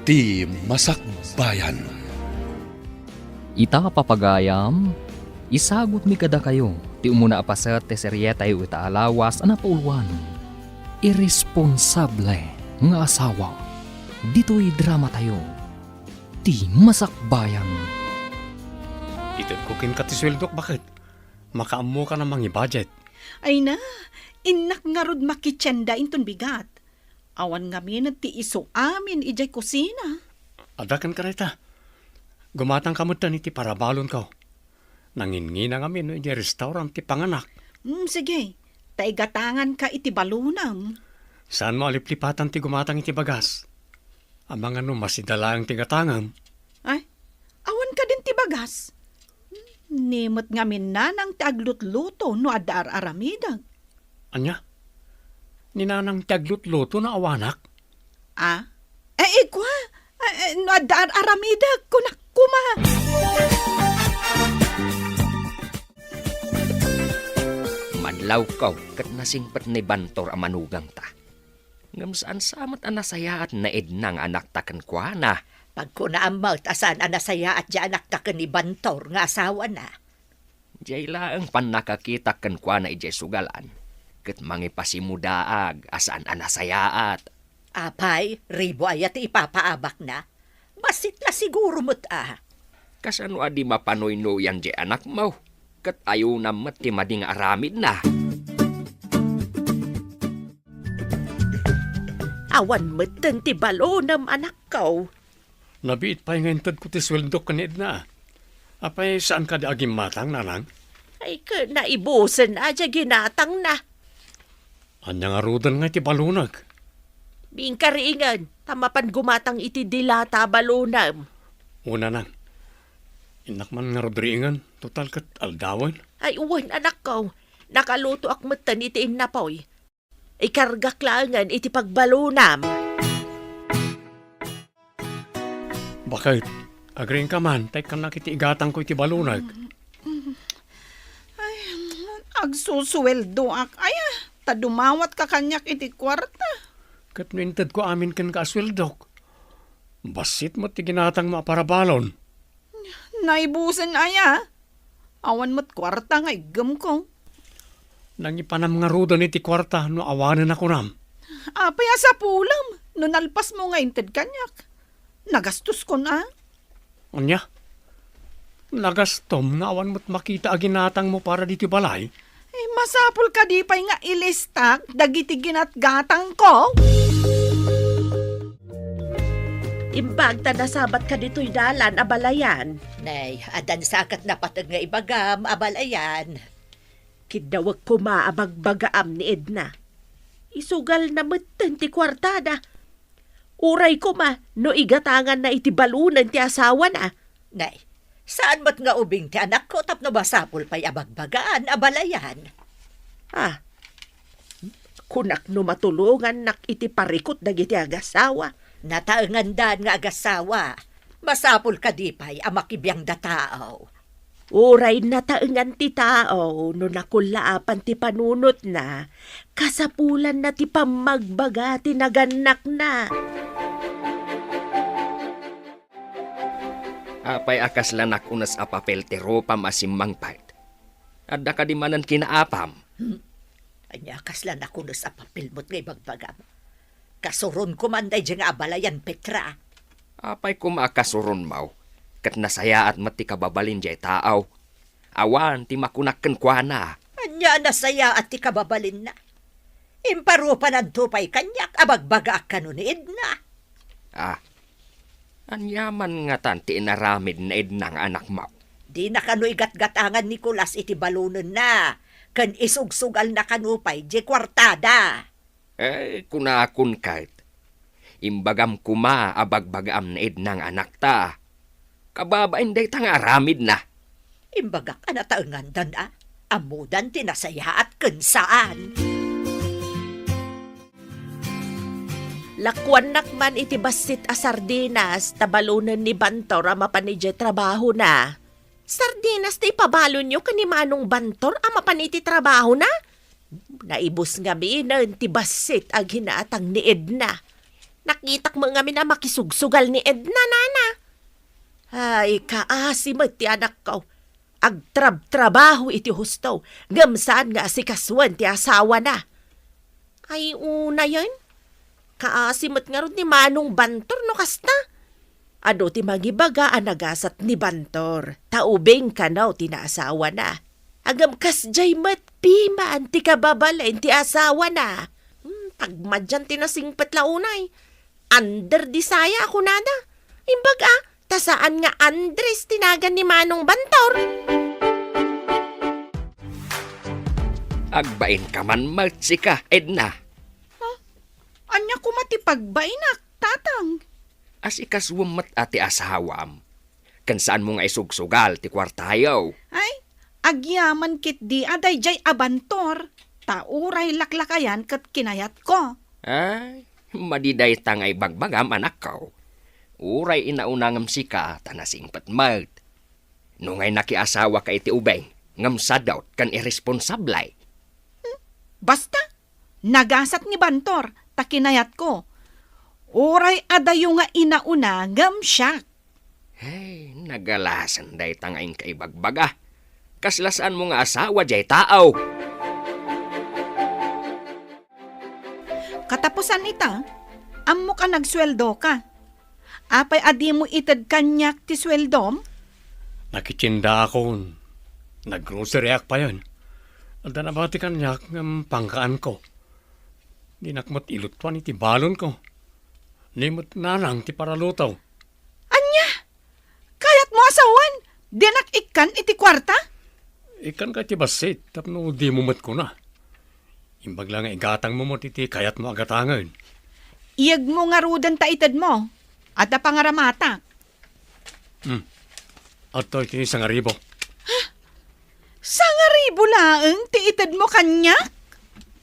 Ti Masakbayan. Ita papagayam, isagot mi kada kayo, ti umuna apasat ti seryeta yu ita alawas ana pauluan. Irresponsable nga asawa, dito'y drama tayo, ti Masakbayan. Itid ko kin katisweldok, bakit? Makaammo ka namang i-budget. Ay na, inak nga rod makitsenda inton bigat. Awan nga minat ti iso amin ijay kusina. Adakan ka rita. Gumatang kamutan iti parabalon ka. Nangingina nga min iti restaurant ti panganak. Sige, taigatangan ka iti balunam. Saan mo aliplipatan ti gumatang iti bagas? Amang ano masidala ang tigatangam. Ay, awan ka din ti bagas. Nimot nga minanang ti aglutluto no adar aramidag. Anya? Ninanang tiaglut-luto na awanak? Ikwa, no adar aramidag kunak kuma. Madlaw kaw, kat nasingpat ni Bantor a manugang ta. Ngam saan samat anasaya at naid ng anak takan kwa na. Pag ko naamaw, asan anasaya at di anak ta ni Bantor nga asawa na. Diyay laang pan nakakita kan kwa na ijay sugalan. Kat mangipasimudaag asaan anasayaat. Apay, ribo ayat ipapaabak na. Basit na siguro mo't Kasano adi mapanoy no yan di anak mo. Kat ayaw na mati mading aramid na. Awan mo't ti balonam anak ko. Nabiit pa yung intad ko ti sweldok kanid na. Apay saan ka di agim matang, nanang? Ay ka naibusan adya ginatang na. Anya nga rudan nga iti balunag. Bing karingan, tamapan gumatang iti dilata balonam. Una nang. Inak man nga rodringan, total kat aldawan. Ay uwan anak ko, nakaluto akmatan iti inapoy. Ikargak langan iti pagbalonam. Bakit? Agring ka man, tay ka nakiti igatang ko iti balunag. Agsusuweldo ak. Tadumawat ka kanyak iti kwarta. Kat nuintad ko amin kan kaasweldok. Basit mo ti ginatang maparabalon. Naibusan awan mo't kwarta nga igam ko. Nangipanam nga rudan iti kwarta no awanan ako nam. Apay sa pulam, no nalpas mo nga inted kanyak. Nagastos ko na. Anya? Nagastom nga awan mo't makita a ginatang mo para diti balay. Masapul ka di pa'y nga ilistak, dagiti ginatgatang ko. Imbag ta nasabat ka dito'y dalan, abalayan. Nay, adan sakat na patag nga ibagam, abalayan. Kidawag ko maabagbagaam ni Edna. Isugal na matan ti kwartada. Uray ko no igatangan na iti balunan ti asawa na. Nay, saan mo't nga ubing ti anak ko tapno basapul pa'y abagbagaan, abalayan? Kunak no matulungan nak iti parikot dagiti agasawa. Nataengandan nga agasawa. Masapul ka di pa'y amakibiyang da tao. Uray nataengan ti tao no nakulaapan ti panunot na. Kasapulan na ti pamagbaga ti naganak na. Apay akas lanak unas apapel ti ropa masimmang pait. Adda ka di manan kinaapam. Anya kaslan ako na sa papel mo't ngay bagbagam. Kasuron ko man day nga abalayan, Petra. Apay kumakasuron mau. Kat nasaya at mati kababalin jay taaw. Awan ti makunakken kwa na. Anya nasaya at ti kababalin na. Imparupa ng tupay kanyak, abagbaga ka nun ni Edna. Anyaman nga tanti inaramid na Edna ng anak mau. Di na kano'y gatgatangan ni Kulas iti balunon na. Kan isugsugal na kanupay, di kwartada. Kunakun kahit. Imbagam kuma abagbagam na Edna ng anak ta. Kababain day tang aramid na. Imbagak anataengan dan amudan tinasaya at kansaan. Lakwan nakman iti basit a sardinas, tabalunan ni Bantor ama panidya trabaho na. Sardinas ti pabalon nyo kanimanong Bantor ama paniti trabaho na? Naibus nga minan ti basit ag hinaatang ni Edna. Nakitak mo nga na makisugsugal ni Edna, nana. Ay, kaasimat ti anak ko. Agtrab-trabaho iti husto. Gamsaan nga si kaswan ti asawa na. Ay, una yan. Kaasimat nga ron ni Manong Bantor no kasta. Ado ti magibaga anagasat ni Bantor. Taubing kanaw ti naasawa na. Agam kasjay matpimaan ti kababalain ti asawa na. Tagmadyan ti nasingpet launay. Under di saya ako nada. Imbaga, tasaan nga Andres tinagan ni Manong Bantor. Agbain ka man magsika, Edna. Anya ko matipagbainak, tatang. As ikaswamat ati asawam. Kansaan mo nga isugsugal ti kwartayaw. Ay, agyaman kit di aday jay abantor. Tauray laklakayan kat kinayat ko. Ay, madiday tangay bagbagam anak ko. Uray inauna ngam sika tanasing patmag. Nungay nakiasawa ka iti ubeng, ngam sadaw kan irresponsablay. Basta, nagasat ni Bantor, takinayat ko. Uray adayo nga inauna ngam siya. Hey, nagalasan day tangay kaibagbaga. Kaslasaan mo nga asawa jay tao. Katapusan ita, ammo ka nagsweldo ka. Apay adi mo itad kanyak ti sweldom? Nakitsinda ako. Nag-grocery ak pa yun. Alda na ba ti kanyak ng pangkaan ko. Dinakmat ilutwan iti balon ko. Limot nanang ti paralutaw. Anya, kayat mo asawan, dinak ikan iti kwarta? Ikan ka ti basit, tapno di mumat ko na. Imbag lang igatang mo mo titi kayat mo agatangan. Iyag mo nga rudan ta itad mo, at na pangaramata. Ato iti isang aribo. Sangaribo laeng ti itad mo kanyak?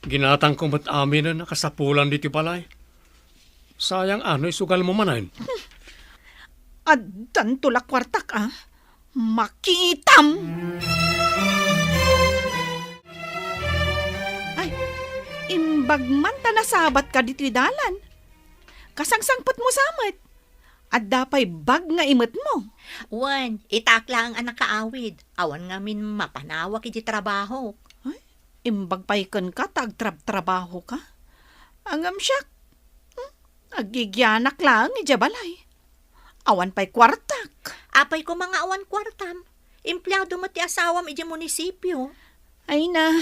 Ginatang ko mat amin na nakasapulan diti balay. Sayang ano isugal mo manan. Adan tulak kwartak Makitam! Ay, imbag man ta nasabat ka dito dalan. Kasangsangpot mo samat. At dapay bag nga imot mo. Wan, itakla ang anak kaawid. Awan nga min mapanawak iti trabaho. Ay, imbag paikan ka, tagtrab-trabaho ka. Angam siya. Agigyanak lang, ijabalay. Awan pa'y kwartak. Apay ko mga awan kwartam. Empleyado mo ti asawam iti munisipyo. Ay na,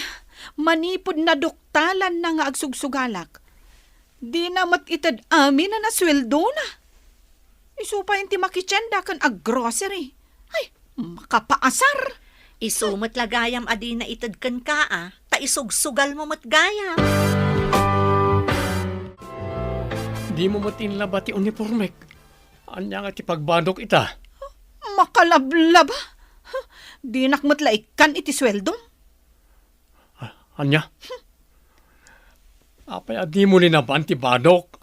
manipod na doktalan na nga agsugsugalak. Di na matitad amin na nasweldo na. Isupa yung ti makitsenda kan ag-grocery. Ay, makapaasar. Isumot lagayam adi na itadkan ka ta isugsugal mo matgayam. Di mo matinla ba ti uniformek? Anya nga ti pagbadok ita. Makalablaba. Di nakmatlaikan iti sweldo. Anya? Apay adi mo linaban ti badok.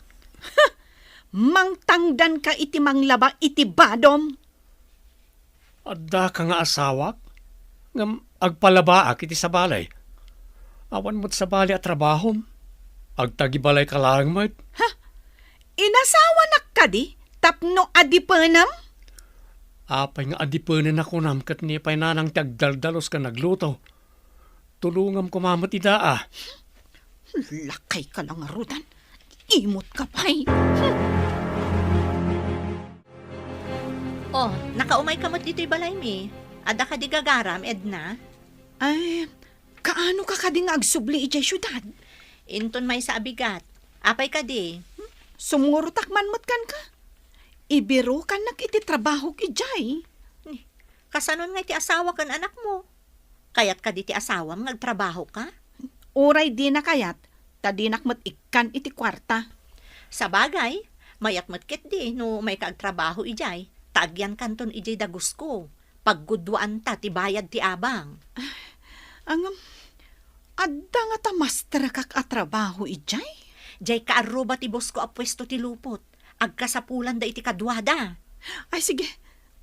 Mangtangdan ka iti manglaba iti badom. Adda ka nga asawak? Ngam agpalabaak iti sa balay. Awan mo't sa balay at trabahom. Agtagibalay ka lang mo't. Inasawa na ka di? Tapno adipanam? Apay nga adipanan ako nam kat ni pay nanang tagdaldalos ka nagluto. Tulungam kumamat ida Lakay ka lang arudan. Imot ka pa'y. Oh, nakaumay ka mo dito'y balay mi. Ada ka di gagaram, Edna. Ay, kaano ka kading agsubli ijay syudad? Inton may sa abigat. Apay ka di. Sumurutak man kan ka. Ibiro ka iti trabaho ijay. Kasanon nga iti asawa kan anak mo. Kayat ka di ti asawam nagtrabaho ka. Uray di na kayat, tadinak mat ikan iti kwarta. Sa bagay, mayat matkit di no may kaagtrabaho ijay. Taagyan kanton ijay dagus ko. Paggudwaan ta ti bayad ti abang. Angam, adda nga ta master kak atrabaho ijay? Jay kaaruba ti boss ko apwesto ti lupot. Agkasapulan da iti kadwada. Ay sige,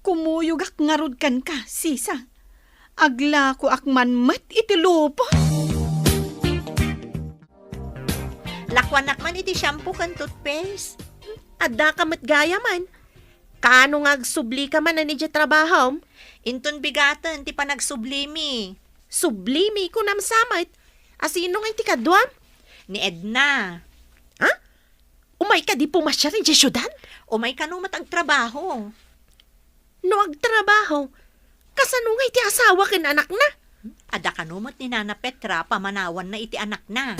kumuyugak ngarod kan ka, sisa. Agla ko akman mat iti lupot. Lakwanak man iti shampoo kan toothpaste. Adda ka gaya man. Kano nga subli ka man na ni trabaho? Inton bigatan, ti pa nagsublimi. Sublimi ko namsamit. Asino nga ti kadwa? Ni Edna. Umay ka di pumasya rin di syudad? Umay kanumat ang trabaho. No agtrabaho. Kasano nga iti asawa ken anak na? Ada kanumat ni Nana Petra, pamanawan na iti anak na.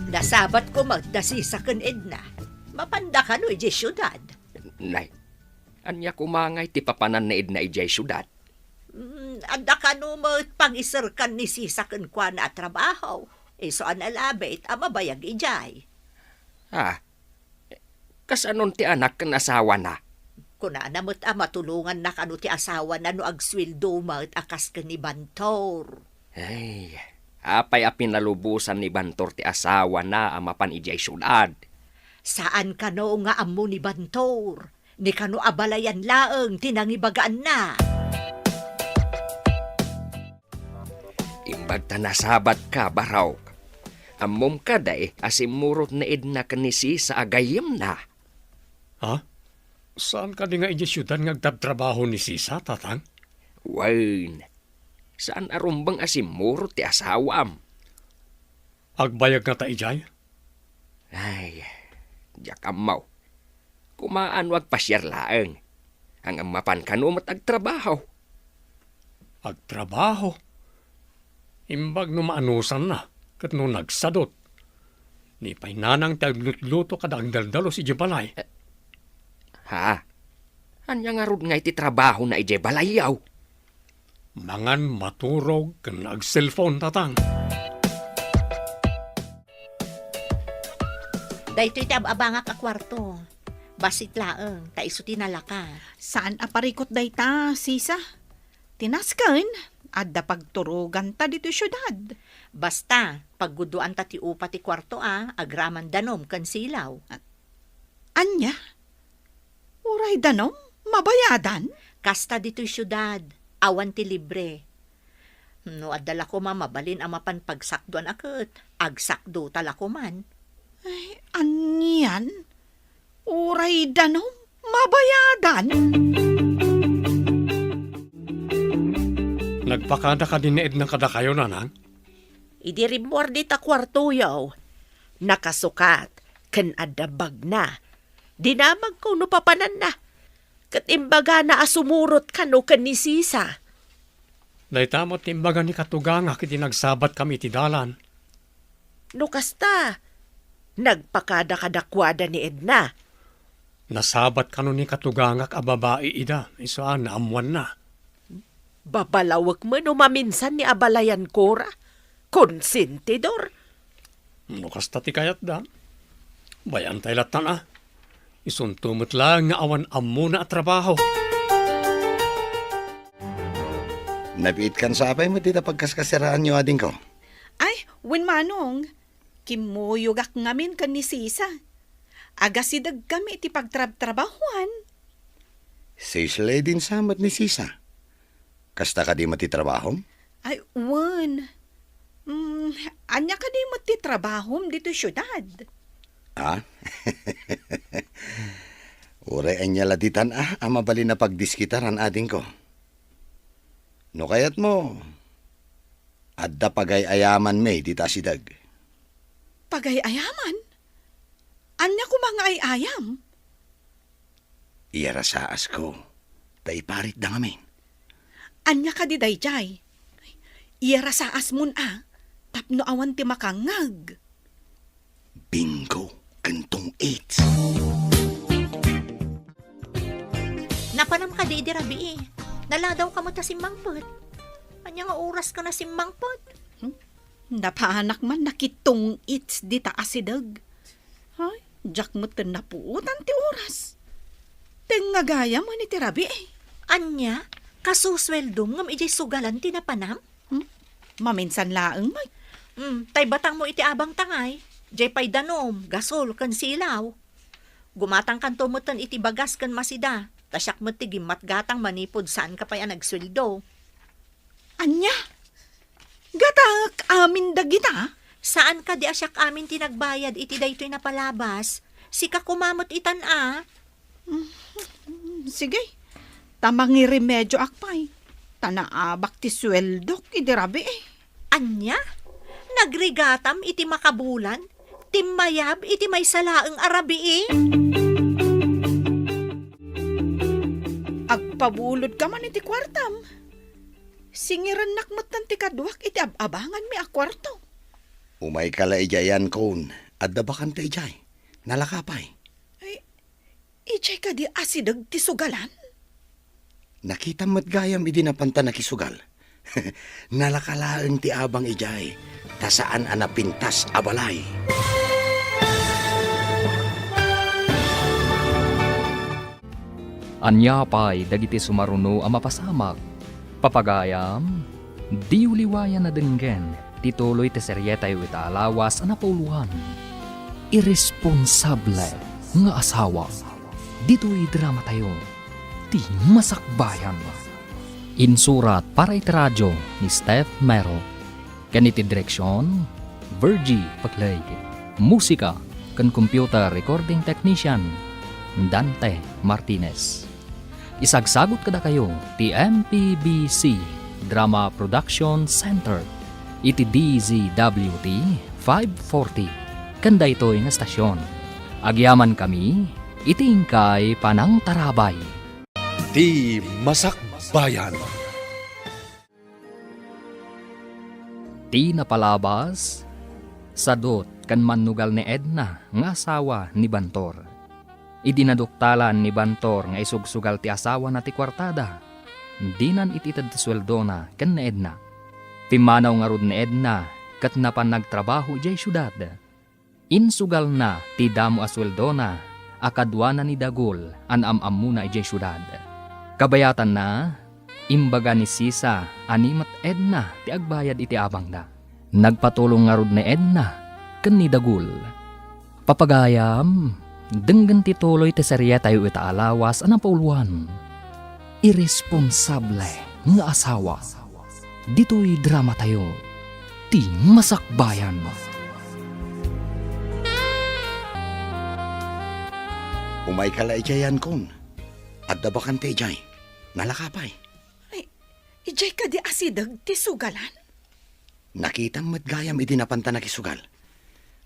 Nasabat ko magdasisa ken Edna. Mapanda ka no iti syudad. Nay, anya kumangay ti papanan na Edna ijay syudad. Ada kanumat pang-isirkan ni Sisa ken kwa na trabaho. So analabit, amabayag ijay. Kasanon ti anak ken asawa na? Kuna namot matulungan na kanu ti asawa na no agswildo mat akas ken ni Bantor. Ay, apay a pinalubusan ni Bantor ti asawa na amapan ijay syudad. Saan kano nga ammo ni Bantor? Ni kano abalayan laeng tinangibagaan na. Imbag ta nasabat ka, baraw. Ammom ka day asimurot na Edna kanisi sa agayem na. Ha? Saan ka di nga iji syudad nga agtabtrabaho ni Sisa, tatang? Wain, saan arumbang asimurot ti asawam? Agbayag nga ta ijay? Ay, diyak amaw. Kumaan wag pasyar laeng. Ang amapan kanumat agtrabaho. Agtrabaho? Imbag no maanusan na, kat no nagsadot. Ni pay nanang taglutluto kada ang daldalo si Jibalay. Ha? Anya nga rod nga iti trabaho na ijay balayaw? Mangan maturog kan nag-cellphone, tatang. Daytoy ti ababanga ka kwarto. Basit laeng, ta iso tinalaka. Saan aparikot day ta, Sisa? Tinaskan, adda pagturugan ta dito syudad. Basta, pagguduan ta ti upa ti kwarto agraman danom kan silaw. Anya? Uray danom? Mabayadan? Kasta dito'y syudad, awan ti libre. No, adala ko mabalin amapan pagsakdoan akit, agsakdo tala ko man. Ay, anyan? Uray danom? Mabayadan? Nagpakada ka din ni Edna kada kayo, nanang? Idirimor di ta kwarto yaw. Nakasukat, ken adabag na. Dinamag ko no papanan na. Kat imbaga na asumurot ka no ken ni Sisa. Day tamot timbagan ni Katuganga kiti nagsabat kami ti dalan. No kasta, nagpakada kadakwada ni Edna. Nasabat kano ni Katuganga a babae ida, isaan na amuan na. Babalawag mo no maminsan ni abalayan kora. Konsentidor. No kasta ti kayat da. Bayan tayo latan Isuntumot lang nga awan ammo na at trabaho. Nabiit kan sa apay mo tita pagkaskasiraan nyo ading ko. Ay, wen manong, kimuyugak ngamin kan ni Sisa. Agasidag kami iti pagtrabahuan. Sisle din samat ni Sisa. Kasta ka di matitrabaho? Ay, wen. Anya ka di matitrabahom dito syudad. Ha? Ure anya laditan amabali na pagdiskitaran ading ko. No kayat mo, adda pagay ayaman may dita sidag. Pagay-ayaman? Anya ko mga ay-ayam? Iyara saas ko, tay parit da ngamin. Anya ka di dayjay? Iyara sa asmun tapno awan ti makangag. Bingo, kantong 8. Napanam ka di rabi Naladaw ka mo ta simbangpot. Anya nga oras ka na simbangpot. Napaanak man nakitong its di taasidag. Ay, jak mo na puutan ti oras. Tengagaya mo ni tirabi Anya, kasusweldom ngam ijay sugalan tinapanam? Maminsan laeng may. Tay batang mo iti abang tangay. Jay pay danom, gasol, kan silaw. Gumatang kanto mo tan iti bagas kan masida. Tasyak mo ti gimat gatang manipod saan ka pa yan nagsweldo. Anya? Gatak amin dagita? Saan ka di asyak amin tinagbayad iti daytoy na palabas? Sika kumamot itan Sige, tamangi remedyo akpay. Tanaabak ti sweldok, idirabi eh. Anya? Nagrigatam iti makabulan? Timmayab iti may salaeng arabi Agpabulod ka man iti kwartam. Singiran nakmatan ti kadwak iti abangan mi a kwarto. Umay kala ijayan kon, at dabakan ta ijay. Nalakapay. Ijay ka di asidag ti sugalan. Nakita mo't gayam idi napanta nakisugal. Nalakalaeng ti abang ijay, tasaan anapintas abalay. Anya pa'y dagiti sumaruno ang mapasamak. Papagayam, di uliwayan na denggen, tituloy ti seryetay wita alawas ang napuluhan. Irresponsable nga asawa. Dito'y drama tayo, ti masakbayan. Insurat para iti radyo ni Steph Mero. Ganiti direksyon, Virgie Paclay. Musika kan computer recording technician, Dante Martinez. Isagsagot kada kayo ti MPBC Drama Production Center iti DZWT 540 kanda ito'y nga stasyon. Agyaman kami iti ingkay panang tarabay. Di Masakbayan. Ti napalabas sadot kan manugal ni Edna nga asawa ni Bantor. Idinaduktalan ni Bantor nga isugsugal ti asawa na ti kwartada. Dinan ititad ti sweldo na ken ni Edna. Pimanaw nga rod ni Edna kat napan nagtrabaho jay syudad. Insugal na ti damo a sweldo na akadwa na ni Dagol an am muna jay syudad. Kabayatan na imbaga ni Sisa animat Edna ti agbayad iti abang da. Nagpatulong nga rod ni Edna ken ni Dagol. Papagayam, denggan tituloy ti serye tayo ita alawas anang pauluan. Irresponsable nga asawa. Dito'y drama tayo, ti masakbayan. Umay kala ijayan kon, at dabakan ta ijay. Nalakapay. Ijay ka di asidag ti sugalan. Nakita mo't gayam idi napanta nakisugal.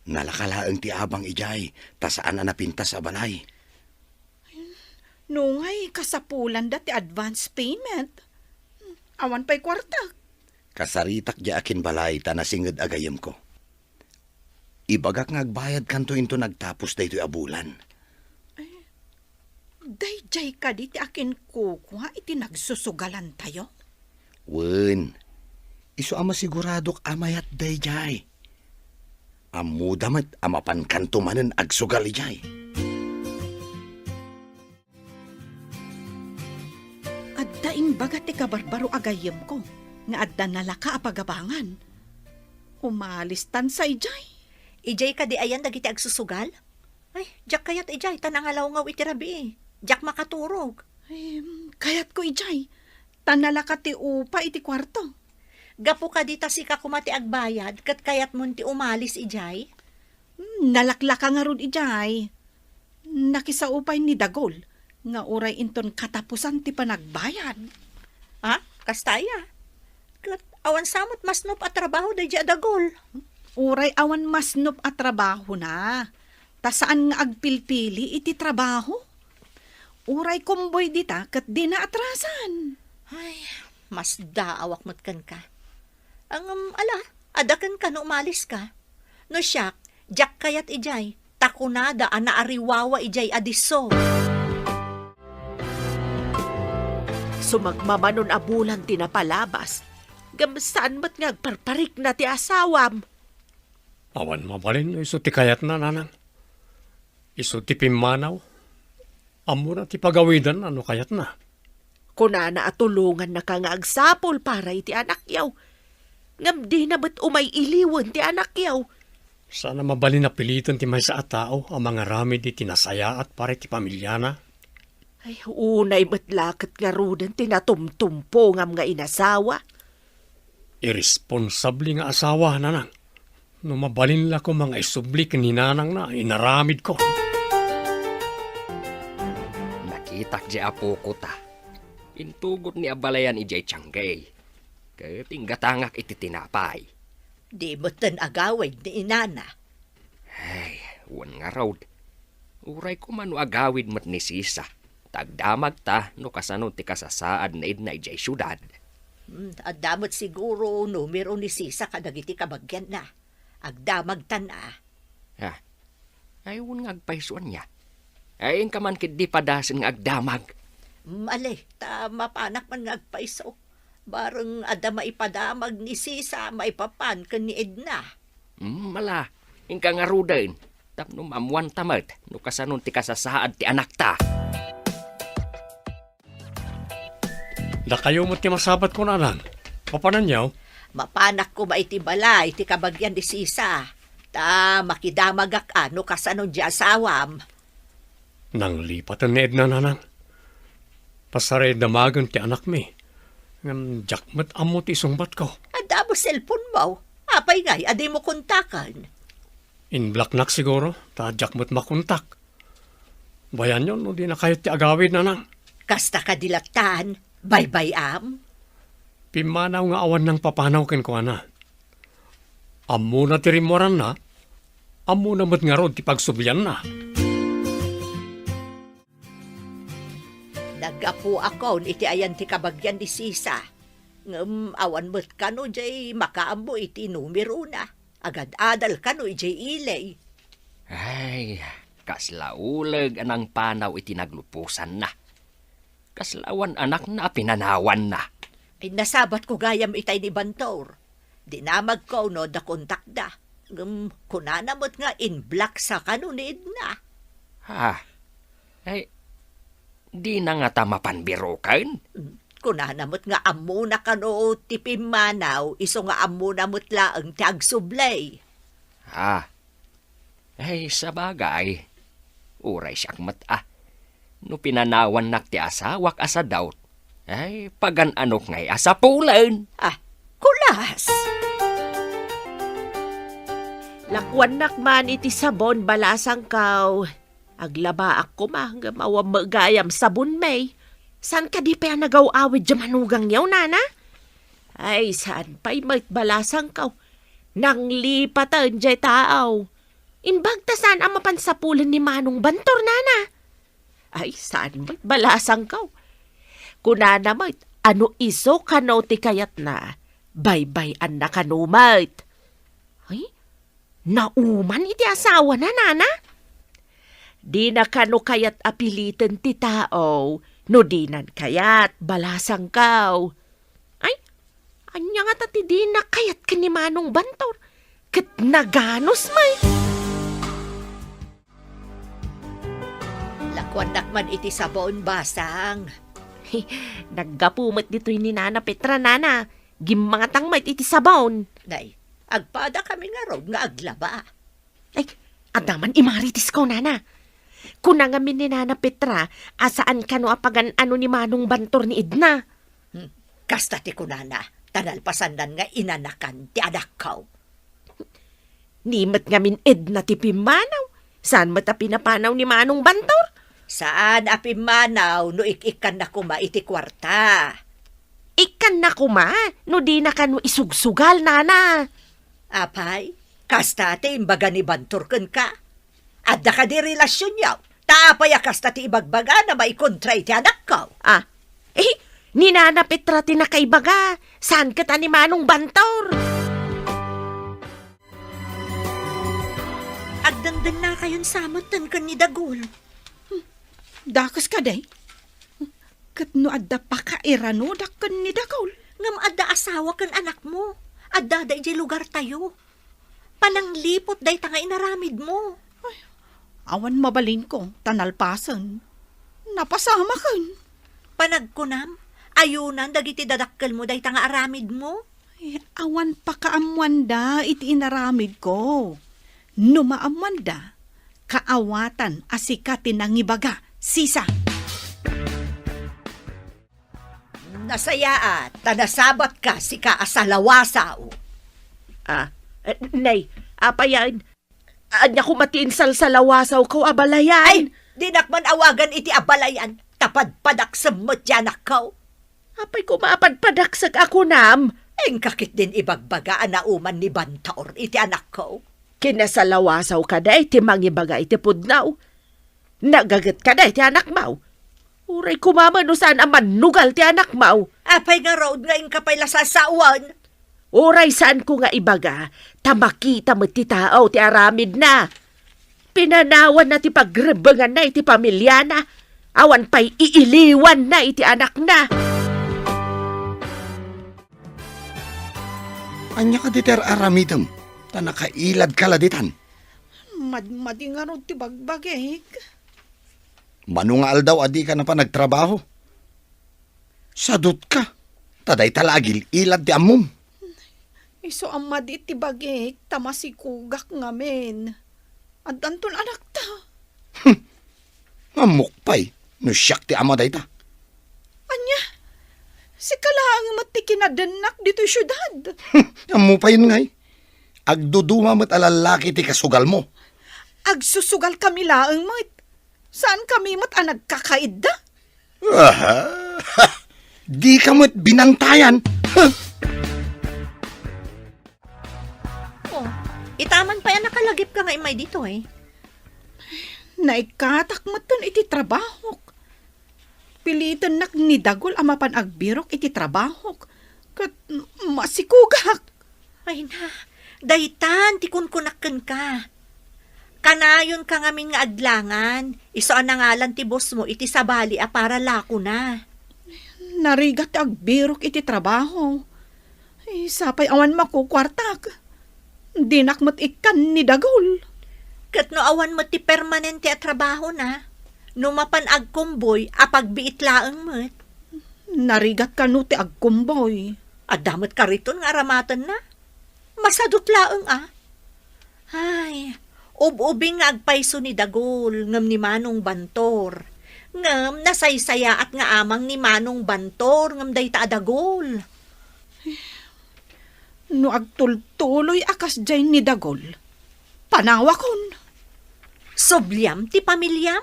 Nalakalaeng ti abang ijay, tasaan anapintas a balay. Nungay kasapulan da ti advance payment. Awan pa'y kwarta. Kasaritak di akin balay, tanasingad agayam ko. Ibagak ngagbayad kanto into nagtapos da ito'y abulan. Dayjay ka di ti akin kukuha iti nagsusugalan tayo. Wen, iso ama siguradok amayat dayjay. Amudamat amapan kanto manen agsugal ijay. Adda imbaga ti kabarbaro agayem ko, nga adda nalaka apagabangan. Umalistan sa ijay. Ijay ka di ayan dagiti agsusugal? Ay, jak kayat ijay, tanangalaw ngaw iti rabi. Jak makaturog. Kayat ko ijay, tanalaka ti upa iti kwarto. Gapo ka di tasika kumati agbayad, kat kayat mo ti umalis ijay? Nalaklaka nga ron ijay. Nakisaupay ni Dagol, nga uray inton katapusan ti panagbayad. Ha? Kastaya? Kat awan samot masnop at trabaho da Dagol. Uray awan masnop at trabaho na. Ta saan nga agpilpili iti trabaho? Uray kumboy dita kat di na atrasan. Ay, mas daawak matkan ka. Ang adakan ka no umalis ka. No siyak, jak kayat ijay, takunada anaariwawa ijay adiso. Sumagmamanon abulan tinapalabas. Gamsaan mo't ngagparparik na ti asawam. Awan mabalin, iso ti kayat na nanang. Iso ti pimanaw. Amo na ti pagawidan, ano kayat na. Kunana at tulungan na ka nga agsapol para iti anak yaw. Ngam di na ba't umay iliwan ti anak yaw. Sana mabalin na pilitan ti may sa tao ang mga rami di tinasaya at pare ti pamilya na. Ay, unay ba't lakat nga rudan tinatumtumpo ngam nga inasawa. Irresponsable nga asawa nanang. No mabalin la ko mga isubli kaninanang na inaramid ko. Nakitak di apo ko ta. Intugot ni abalayan ijay tsanggay. Katinggatangak iti tinapay. Di mo tan agawid ni inana. Ay, wan nga raw. Uray ko man no agawid mat ni Sisa. Tagdamag ta no kasano ti kasasaad na idna ijay syudad. Adamot siguro numero ni Sisa kadagiti kabagyan na. Agdamag tan Ha? Ay, wan nga agpaisuan niya. Ay, ang kaman kid di padasin nga agdamag. Mali, ta mapanak man nga agpaiso. Bareng ada maipadamag ni Sisa, maipapan ka ni Edna. Mala, ingka nga rudain. Tapno mamuan tamat, no kasanon ti kasasaad ti anak ta. Da kayo mo ti masabat ko nanan. Papanan yaw? Mapanak ko maiti balay, ti kabagyan ni Sisa. Ta makidamagak ano kasanon di asawam. Nang lipatan ni Edna nanang. Pasare damagan ti anak mi. Ngam jakmat amo ti sungbat ko. Ada mo cellphone mo. Apay ngay, adi mo kontakan. In black nak siguro, ta jakmat makontak. Bayan yon, no di na kayo ti agawid nanang. Kasta kadilatan, bye-bye am. Pimanaw nga awan ng papanaw ken ko ana. Amo na ti rimoran na, amo na mat nga rod ti pagsubyan na. Nagapu ako iti ayan ti kabagyan ni Sisa. Ngem awan mo't kano jay makaambo iti numero na. Agad adal kano jay ilay. Ay, kaslaulag anang panaw iti naglupusan na. Kaslawan anak na pinanawan na. Ay nasabat ko gayam itay ni Bantor. Dinamag ko no da kontak da. Ngem kunana mo't nga in black sa kano ni Edna. Ha? Ay, di na nga tamapanbiro kan? Kunana mo't nga amo na kano tipimanaw. Iso nga amo na mo't laang tagsublay. Ha? Ay, sabagay. Uray siyak mata. No pinanawan nak ti asawak asa daw. Ay, pagan anok ngay asa pulan. Kulas! Lakwan nakman iti sabon balasang kaw. Aglaba ako mahanggang mawamagayam sabon may. San ka di pa nagaw-awid dyan manugang yaw, nana? Ay, saan pa'y may balasang kaw? Nang lipatan dyan taaw. Imbag ta saan ang mapansapulan ni Manong Bantor, nana? Ay, saan may balasang kaw? Kunana mo't, ano iso kano ti kayat na? Bye-bye na kanumait. Ay, nauman iti asawa na, nana? Di na kano kayat apilitan ti tao, no di nan kayat balasang kaw. Ay, anya nga tati di na kayat ka ni Manong Bantor. Kat naganos may. Lakwan nakman iti sabon basang. Naggapumot dito'y ni Nana Petra, nana. Gimangatang mait iti sabon. Nay, agpada kami nga rod nga aglaba. Ay, adaman imaritis ko, nana. Kunangamin ni Nana Petra, asaan ka no apagan ano ni Manong Bantor ni Edna? Kasta ti kunana, tanalpasandan nga inanakan ti anak ko. Nimet ngamin Edna ti pimanaw. Saan mata pinapanaw ni Manong Bantor? Saan apimanaw no ikan na kuma iti kwarta? Ikan na kuma? No di na ka no isugsugal, nana. Apay, kasta ti imbaga ni Bantor ken ka. Adda ka di relasyon yaw. Tapay kasta ti ibagbaga na maikontray ti anak ko. Ni Nana Petra ti nakaibaga. Saan ka ta ni Manong Bantor? Agdangdan na kayon samatan kan ni Dagol. Dakas ka day? Kat no adda pa ka irano dakan ni Dagol. Ngam adda asawa kan anak mo. Adda da iti lugar tayo. Pananglipot day tanga inaramid mo. Awan mabalin ko, tanalpasan. Napasama kan. Panagkunam, ayunan dagiti dadakkel mo day tanga aramid mo. Ay, awan pa kaamwanda iti inaramid ko. No maamwanda, kaawatan asikatin ng ibaga, Sisa. Nasaya tanasabat ka si kaasalawasaw. Nay, Apayan, anya ko matiinsal sa lawasaw ko abalayan. Ay, di nakman awagan iti abalayan. Tapad-padak sa mutyanak ko. Apay ko maapadpadaksag ako nam. Eng kakit din ibagbaga na uman ni Bantaor iti anak ko. Kinasalawasaw ka da iti mangibaga iti pudnaw. Nagagat ka da iti anak mau. Uray kumama no saan aman nugal ti anak mau. Apay nga road nga ing kapay lasasawan. Uray saan ko nga ibaga, tamakita mo ti tao ti aramid na. Pinanawan na ti pagrebangan na iti pamilya na. Awan pa'y iiliwan na iti anak na. Anya ka diter aramidem, ta nakailad ka laditan. Madi nga ron ti bagbagik. Manungal daw adi ka na pa nagtrabaho. Sadot ka, taday talagil ilad ti amom. Iso amad iti bagik, tamasikugak ngamin. At anton anak ta. Amukpay, no siyak ti ama day ta. Anya, si kalaang mati kinadanak dito syudad. Amupay yun ngay. Agduduma mo't alalaki ti kasugal mo. Agsusugal kami laang mat. Saan kami mat ang nagkakaida? Di ka mo't binantayan. Oh, itaman pa yan nakalagip ka nga imay dito eh. Naikatak matan iti trabaho. Pilitan nak ni Dagol amapan agbirok iti trabaho. Kat masikugak. Ay na, daytan, tikunkunakken ka. Kanayon ka ngamin nga adlangan. Iso ang nangalan ti boss mo, iti sabali a para lako na. Narigat agbirok iti trabaho. Sapay awan makukwartak. Dinakmat ikan ni Dagol. Kat no awan mo ti permanente a trabaho na. Numapan agkumboy, apagbiit laeng mo't. Narigat ka no ti agkumboy. Adamot ka rito nga aramatan na. Masadot laeng ah. Ay, ubing nga agpaiso ni Dagol, ngam ni Manong Bantor. Ngam nasaysaya at nga amang ni Manong Bantor, ngam dayta Dagol. No agtultuloy akas jay ni Dagol. Panawakon. Sobliam ti pamilyam?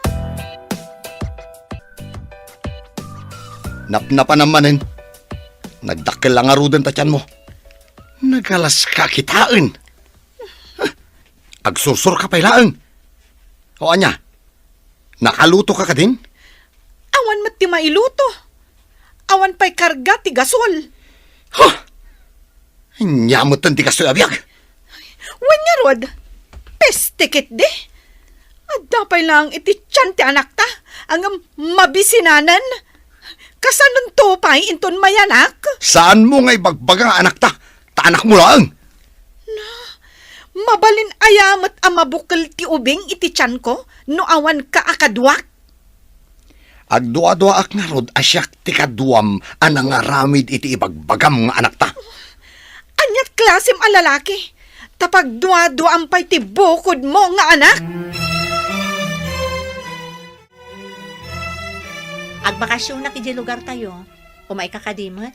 Napnapa namanin. Nagdakkel lang arudan tatyan mo. Nagalas ka kitaan. Agsursur ka pailaan. O anya, nakaluto ka din? Awan mat ti mailuto. Awan pa'y karga ti gasol. Huh! Nyamutan ti kastoy abiyag. Wanya rod, pestikit di. At dapay lang iti tiyan ti anak ta, ang mabisinanan. Kasanong tupay inton mayanak? Saan mo nga ibagbaga anak ta? Ta anak mo lang. Mabalin ayamat ang mabukal ti ubing iti tiyan ko, no awan ka akadwak. Agdua-dua ak nga rod asyak ti kaduam anang aramid iti ibagbagam nga anak ta. Anyat klasim a lalaki, tapag dua-duam pa'y ti bukod mo nga anak. Agbakasyon na kiji lugar tayo. Umay kakadimat.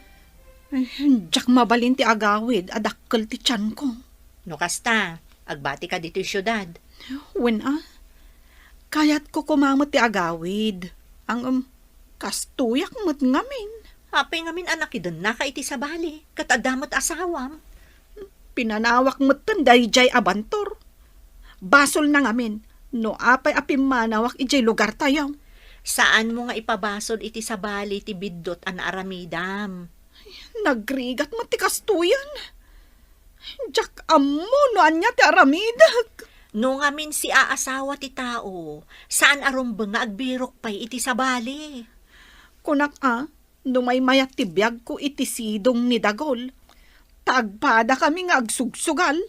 Diyak mabalin ti agawid, adakkel ti tiyan ko. No kasta, agbati ka dito syudad. Wen kayat ko kumamot ti agawid. Ang kastuyak mo't ngamin. Apay ngamin anak idon na ka iti sabali. Katadamot asawam. Pinanawak mo't tanday jay abantor. Basol na ngamin, no apay apimanawak ijay lugar tayo. Saan mo nga ipabasod iti sabali ti biddot an aramidam? Nagrigat mo't ti kastuyan. Diyak amo no anya ti aramidak. No ngamin si aasawa ti tao, saan arumbang nga agbirok pay iti sabali? Kunak no may mayat ti biyag ko iti sidong ni Dagol. Tagpada kami nga agsugsugal.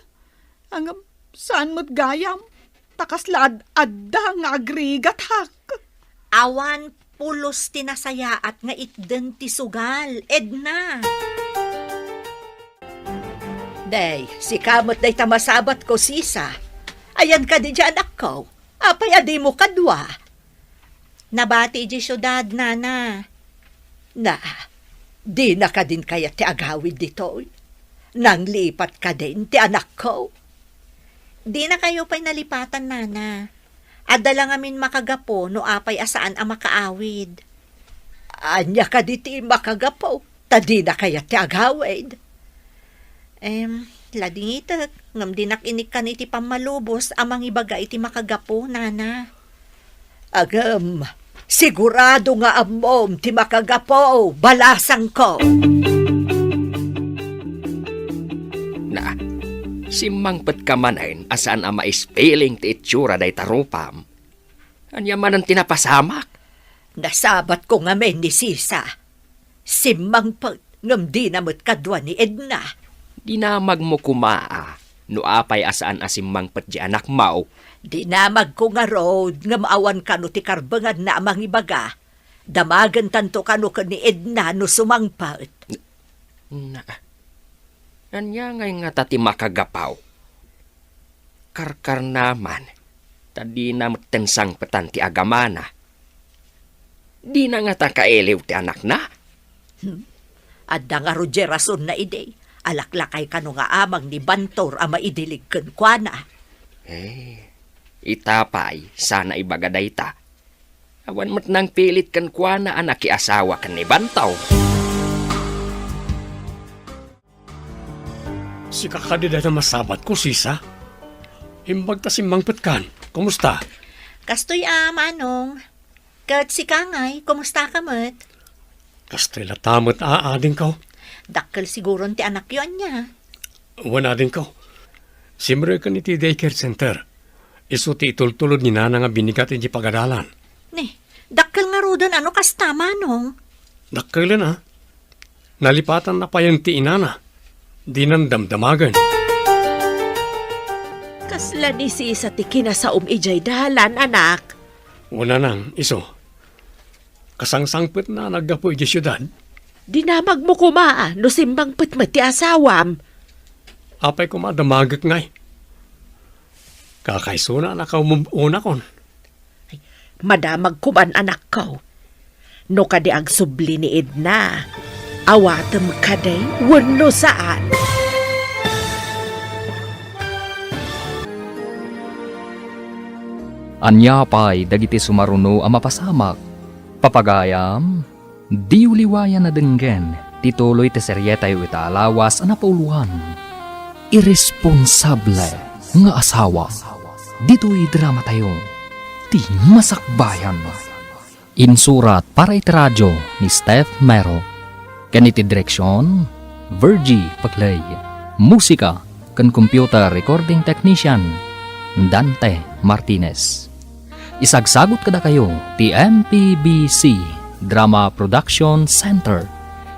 Ang saan mo't gayam? Takas laad-adda nga agrigat hak. Awan pulos tinasayaat nga itden ti sugal, Edna. Day, si kamot day tamasabat ko sisa. Ayan ka di dyan ako. Apay adi mo kadwa. Nabati di syudad, nana. Na, di na ka din kaya ti agawid dito. Nang lipat ka din ti anak ko. Di na kayo pa'y nalipatan, nana. Adala ngamin makagapo no apay asaan ang makaawid. Anya ka diti makagapaw. Tadi na kaya ti agawid. Lading itak, ngam dinak inik ka iti pamalubos amang ibaga iti makagapo, nana. Agam, sigurado nga amom ti makagapaw. Balasang ko. Na, si mangpet kamanain asaan ang maispelling ti itsura day tarupam. Anya man ang tinapasamak. Nasabat ko nga men ni Sisa. Simang pag ngam di namot kadwa ni Edna. Dinamag mo kumaa, no apay asaan asim mangpet di anak mau. Dinamag ko nga road nga maawan ka no ti karbangan na amang ibaga. Damagan tanto ka no ni Edna no sumangpat. Na, anya ngay nga tati makagapaw. Karkar naman, tadi na tensang petan ti agamana. Di na nga ta kaelew ti anak na. Adda nga Roger rason na ide. Alaklakay ka no nga amang ni Bantor ama idilig ken kuana. Itapay, sana ibagaday ta. Awan mo't nang pilit kan kuana anak asawa kan ni Bantaw. Si kakadida na masabat ko, Sisa. Himbag ta si mangpet kan. Kumusta? Kastoy manong. Kat si Kangay, kumusta ka mat? Kastoy latamot aading ko. Dakkel siguro ti anak yon niya. Wala din ko. Simre ka ni ti daycare center. Isu ti itultulod ni nana nga binigat iti pagadalan. Ne, dakkel nga rodan ano kasta manong. Dakailan ha. Nalipatan na pa yung ti inana. Di nang damdamagan. Kasla ni Sisa ti kinasaom ijay dalan anak. Una nang, iso. Kasangsangpit na naggapo iti syudad. Dinamag mo kumaa no simbang putmat ti asawam. Apay ko madamagak ngay. Kakaisuna na ka umuna kon. Madamag kuman anak ko. No kadi ang subli ni Edna. Awatem kaday wano saan. Anya pay dagiti sumaruno a mapasamak. Papagayam, di uliwayan na denggen, tituloy te seryeta yu itaalawas a napauluhan. Irresponsable nga asawa. Dito'y drama tayo. Ti masakbayan. Insurat para iti radyo ni Steph Mero. Kaniti direksyon, Virgie Paclay. Musika kan computer recording technician, Dante Martinez. Isagsagot kada kayo ti MPBC Drama Production Center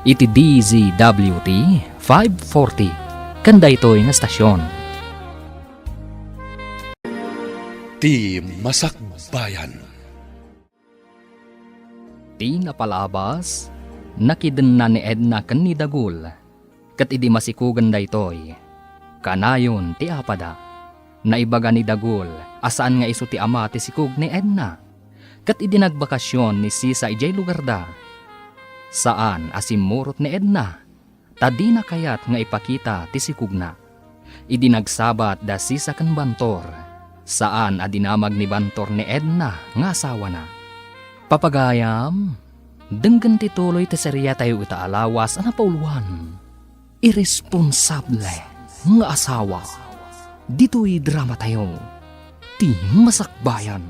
iti DZWT 540 kanda ito'y nga stasyon. Ti Masakbayan. Ti napalabas, nakiden na ni Edna ken ni Dagul, kat idi masikugan da ito'y. Kanayon ti apada, naibaga ni Dagul, asaan nga iso ti ama ti sikug ni Edna, kat idi nagbakasyon ni Sisa ijay lugar da. Saan asimurot ni Edna, tadi na kayat nga ipakita ti sikug na. Idi nagsabat da Sisa ken Bantor, saan adinamag ni Bantor ni Edna nga asawa na. Papagayam, denggan tituloy ti serya tayo itaalawas ang napauluan. Irresponsable nga asawa. Dito'y drama tayo. Ti masakbayan.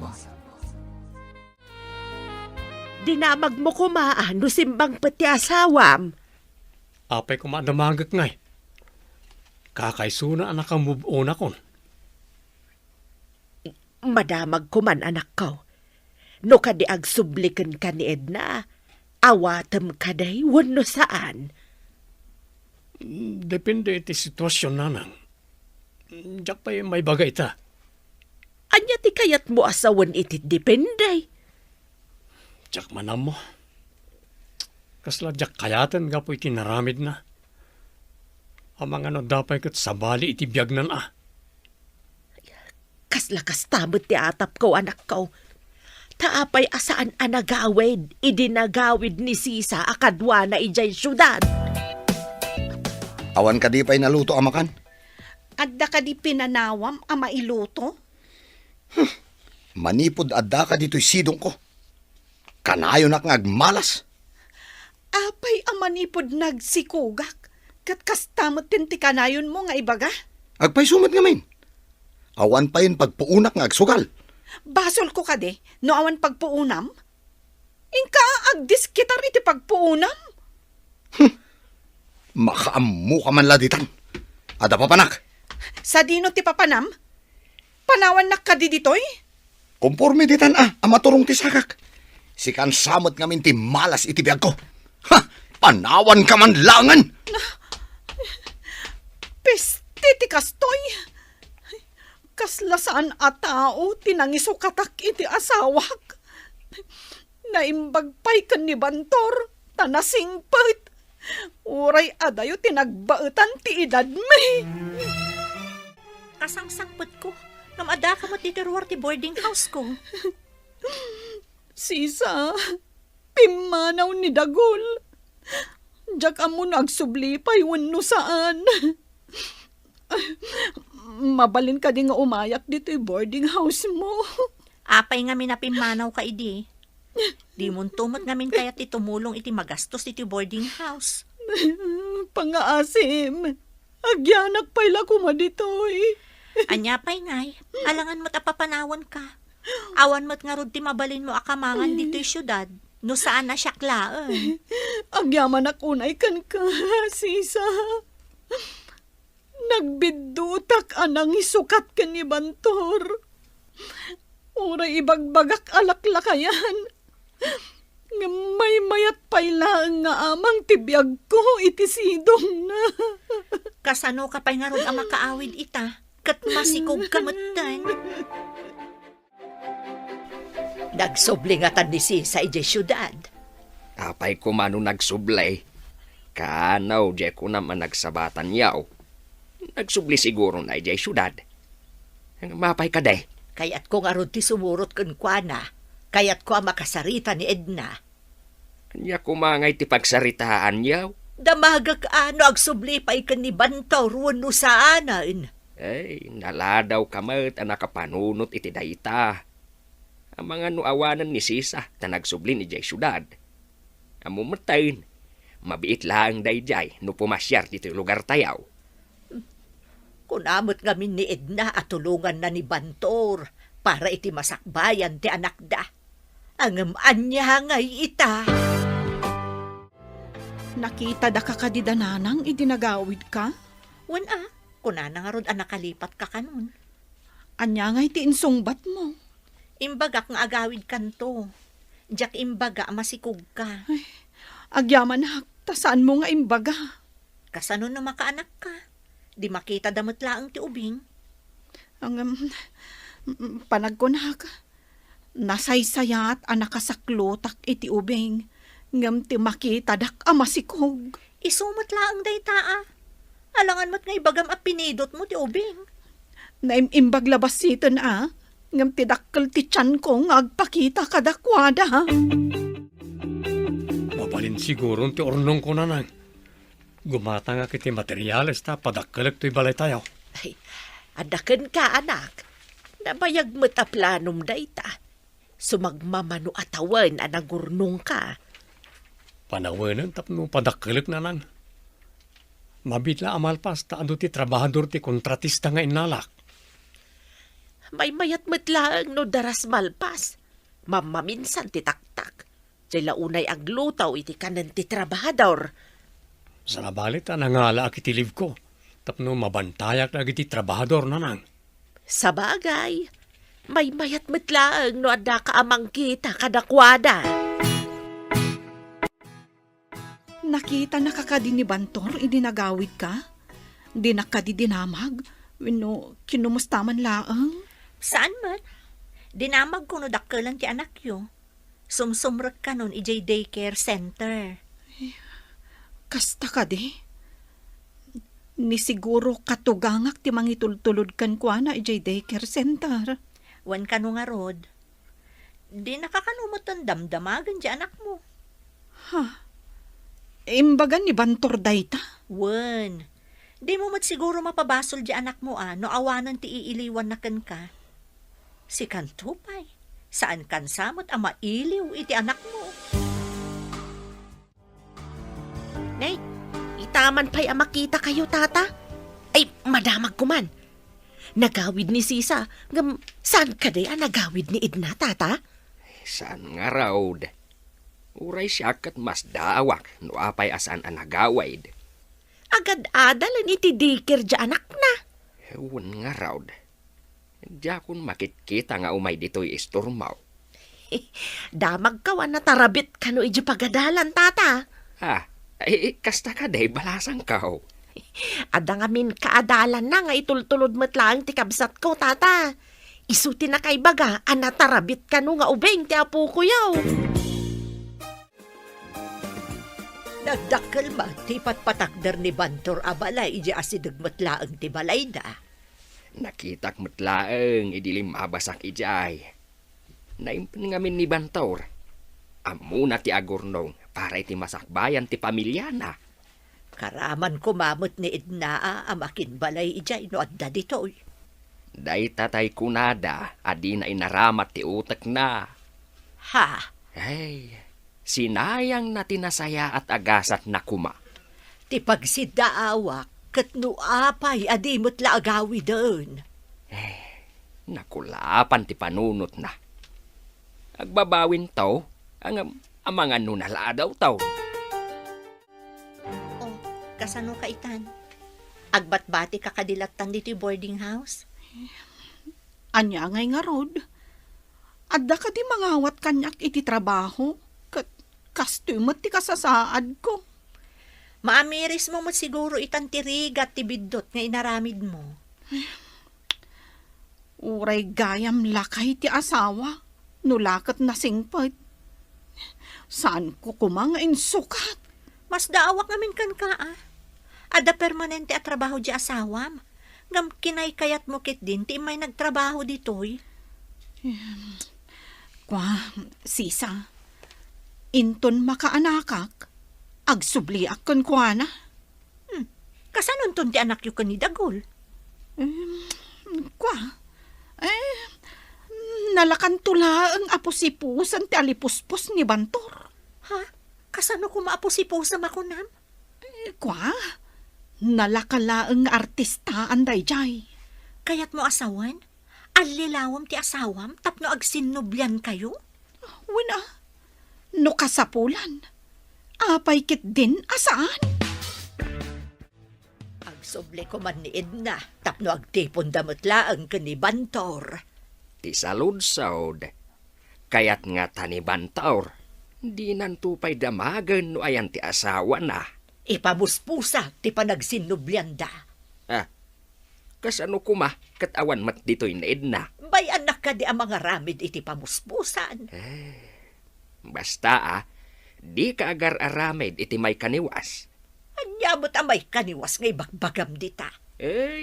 Dinamag mo kumaan no simbang pati asawam. Apay ko madamagak ngay. Kakaisuna anak ang move on akon. Madamag kuman anak ko. No kadi ag subliken ka ni Edna, awatem kaday wano saan. Depende iti sitwasyon nanang. Diyak pa may bagay ta. Anya ti kayat mo asawan iti depende. Diyak manam mo. Kasla diyak kayatan nga po iti naramid na. Amang ano dapay kat sabali iti biyag nan ah. Kaslakas tamot ti atap ko anak ko. Taapay asaan anagawid, idinagawid ni Sisa akadwa na ijay syudad. Awan ka di pa'y naluto amakan? Adda ka di pinanawam a mailuto? Manipod adda ka dito'y sidong ko. Kanayo nak ngagmalas. Apay ang manipod nagsikugak. Kat kastamot tinti kanayon mo nga ibaga. Agpay sumat ngamin. Awan pa yun pagpuunak ngagsugal. Basol ko kade, no awan pagpuunam? Inka agdiskitar iti pagpuunam? Makaamu ka man laditan. Ada pa panak. Sa dino ti papanam? Panawan nak kadi ditoy? Komporme ditan amaturong ti sakak. Sikan samot ngamin ti malas iti biyag ko. Ha! Panawan ka man langan! Peste ti kastoy. Kaslasaan a tao tinangisukatak iti asawak. Naimbagpay kan ni Bantor, tanasingpet. Uray adayo tinagbaetan ti edad me. Kasangsangpet ko. Namada ka matitirwar ti boarding house ko. Sisa, pimanaw ni Dagol. Diyak amo nagsublipay wenno saan. Mabalin ka di nga umayak dito boarding house mo. Apay nga minapimanaw ka idi. Di mo tumot ngamin kaya ti tumulong iti magastos iti boarding house. Pangaasim, agyanak pa'y lakuma ditoy. Anya pa'y ngay, alangan mo't apapanawan ka. Awan mo't nga rod ti mabalin mo akamangan dito'y syudad. No saan na siya klaan. Agyaman akunay kan ka, Sisa. Nagbidutak anang isukat ka ni Bantor. Uray ibagbagak alaklakayan. Nga may mayat pailaang nga amang tibiyag ko iti sidong na. Kasano ka pa'y nga rod ang makaawid ita. Kat masikog kamutan. Nagsublingatan ni Sisa ije syudad. Apay ko mano nagsublay. Kanaw, di ko naman nagsabatan yaw. Nagsubli siguro na ije syudad. Mapay ka day. Kaya't ko nga rod ti sumurot kun kwa. Kaya't ko ang makasarita ni Edna. Kanya kumangay ti pagsaritaan yaw. Damagak ano agsubli pa ikan ni Bantaw ruwan no saanan. Ay, naladaw kamat ang nakapanunot iti dayta. Ang mga nuawanan ni Sisa na nagsubli ni Jay syudad. Ang mumatayin, mabiit lang dayjay no pumasyar dito lugar tayaw. Kunamot ngamin ni Edna at tulungan na ni Bantor para iti masakbayan ti anak da. Ang anya ngay ita. Nakita da ka kadidananang idinagawid ka? Wana, kunana nga rod ang nakalipat ka kanun. Anya nga iti insungbat mo. Imbagak nga agawid kanto. Diyak imbaga masikog ka. Agyaman hak, tasaan mo nga imbaga. Kasano na makaanak ka? Di makita damot laang ti ubing. Ang panagkunak, nasaysayat ang nakasaklotak iti ubing. Ngam ti makita dak amasikog. Isumot laang dayta. Alangan mo't nga ibagam apinidot mo ti ubing. Naimbag labas sitan ngam ti dakkel ti tiyan ko agpakita kadakwada. Mabalin siguro ti ornong ko nanang. Gumata nga kiti materyales ta padakkelek to'y balay tayo. Ay, adaken ka anak. Nabayag mo ta planom dayta. Sumagmamano atawan anagurnong ka. Panawanan tapno padakkelek nanang. Mabitla amalpas ta ando ti trabahador ti kontratista nga inalak. May mayat metlaang no daras malpas. Mamaminsan ti taktak. Diyay launay aglutaw iti kanan ti trabahador. Sa nabalit nangala akitilib ko. Tapno mabantayak na iti trabahador nanang. Sa bagay, may mayat metlaang no ada ka amang kita kadakwada. Nakita na kakadi ni Bantor idinagawid ka? Di nakadidinamag? Wino, kinumustaman laang? Saan man? Dinamag ko no dakkelan ti anak yo. Sumsumrot ka nun ijay daycare center. Kasta ka di? Ni siguro katugangak ti mangitultulod kan kwa na ijay daycare center. Wan ka no nga rod. Di nakakanumot ang damdamagan di anak mo. Imbagan ni Bantor dayta? Wan. Di mo mat siguro mapabasol di anak mo no awanan ti iiliwan na kan ka. Si Kantupay, saan kan samot ang mailiw iti anak mo? Nay, itaman pa'y makita kayo, tata. Ay, madamag kuman. Nagawid ni Sisa. Saan ka day nagawid ni Edna, tata? Saan nga raw? Uray siya kat mas daawak no apay asan ang nagawaid. Agad adalan iti dikir di anak na. Ewan nga raw. Diya kun makitkita nga umay dito'y isturmaw. Damag kawan na tarabit kano iti pagadalan, tata. Kasta ka day balasang kao. Ada nga min kaadalan na nga itultulod mo't lang ti kabsat ko, tata. Isuti na kay baga, anatarabit kano nga ubeng ti apo ko yaw. Nagdakkel ma, ti patpatakder ni Bantor abalay, iji asidagmatlaang ti balay da. Nakitak matlaang, idilim mabasak ijay. Naimpan ngamin ni Bantor. Amuna ti agurnong, para iti masakbayan ti pamilya na. Karaman kumamot ni Edna amakin balay ijay no adda ditoy. Day tatay kunada, adi na inaramat ti utak na. Ha? Hey, sinayang na tinasaya at agasat na kuma. Ti pagsidaawak, kat no apay adimot la agawi doon. Nakulapan ti panunot na. Agbabawin taw, ang mga nunala daw taw. Oh, kasano ka itan? Agbatbati ka kadilatan dito boarding house? Anya ngay nga rod. Adda ka di mangawat kanyak iti trabaho. Kastumot ti kasasaad ko. Maamiris mo siguro itan tirigat ti bidot nga inaramid mo. Uray gayam lakay ti asawa. Nulakat na singpot. Saan ko kumanga insukat? Mas daawak namin kan ka Ada permanente at trabaho di asawam. Ngam kinay kayat mo kit din ti may nagtrabaho ditoy. Kwa, Sisa. Inton makaanakak. Agsubliak kon kwa na. Kasanon ton ti anak yu kan ni Dagol? Kwa. Nalakan tula ang apusipusan ti alipuspos ni Bantor. Ha? Kasano ko maapusiposam ako nam? Kwa. Nalakala ang artista anday jay. Kayat mo asawan? Alilawam ti asawam tapno agsinubyan kayo? Wala. No kasapulan. Apay kit din asaan? Agsuble ko man ni Edna tapno agtipon damot laang ni Bantor. Ti saludsod. Kayat nga tani Bantor. Di nantupay damagan no ayan ti asawa na. Ipamuspusa ti panagsinubyan da. Kasano kuma katawan mat dito'y na Edna. Bay anak ka di ang mga ramid iti pamuspusan. Basta di ka agar aramid iti may kaniwas. Anyamot ang may kaniwas ngay bagbagam dita.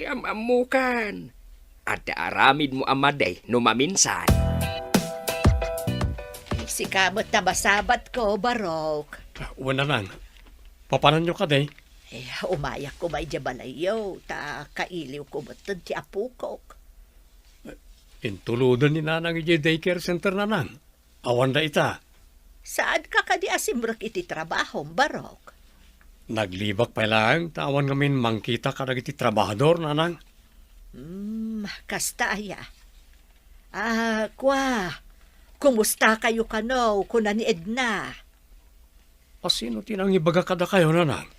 Amamukan. Ada aramid mo amaday no maminsan. Si kamot na masabat ko, Barok. Wala lang. Papanan nyo ka day. Umayak ko may jabalayo, ta kailiw ko matod ti apukok. Intuludan ni nanang iti daycare center na nang. Awan da ita. Saan ka kadi asimrak iti trabaho, Barok? Naglibak pa lang, tawan ngamin mangkita ka iti trabahador na nang. Kasta aya. Kumusta kayo kano, kuna ni Edna? Sino tinang ibaga kada kayo na nang?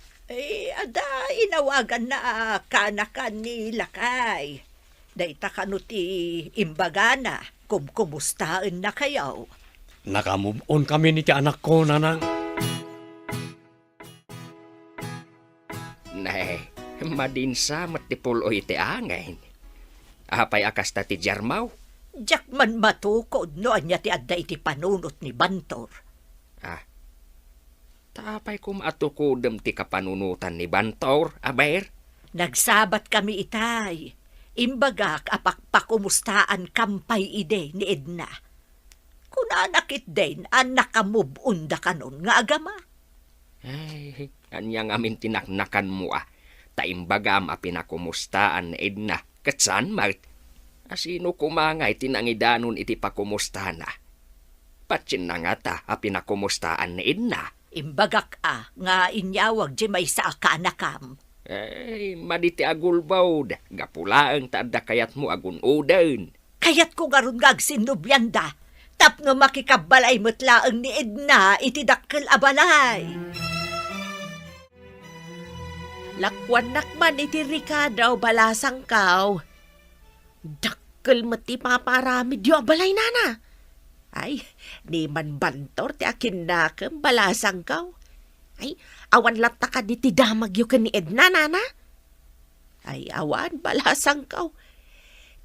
Ada inawagan na kanakan ni Lakay. Dayta kano ti imbagana, kumustaan na kayo. Nakamove on kami ni ti anak ko na nang. Nay, madinsa matipulo iti angay. Apay akas ta ti Jarmaw. Diyak man matukod no anya ti adda iti panunot ni Bantor. Tapay kum atukudem ti kapanunutan ni Bantor, aber. Nagsabat kami itay. Imbagak apakpakumustaan kampay ide ni Edna. Kuna nakit din ang nakamubunda kanon nga agama. Anyang amin tinaknakan mo Taimbagam a pinakumustaan ni Edna. Katsan, Mart? Asino kumangay tinangidanon iti pakumusta na? Patsin na nga ta a pinakumustaan ni Edna. Imbagak nga inyawag di may sa akanakam. Maditi agulbawd. Gapulaang taada kayat mo agun-udan. Kayat ko garon gagsinubyanda. Tapno makikabalay mutlaang ni Edna iti dakkel abalay. Lakwan nakman iti Ricardo balasang kaw. Dakkel mati paparami diyo abalay nana. Ay, ni man bantor ti akin nakam balasang kaw. Ay, awan lata ka di ti damag yu ka ni Edna nana. Ay, awan balasang kaw.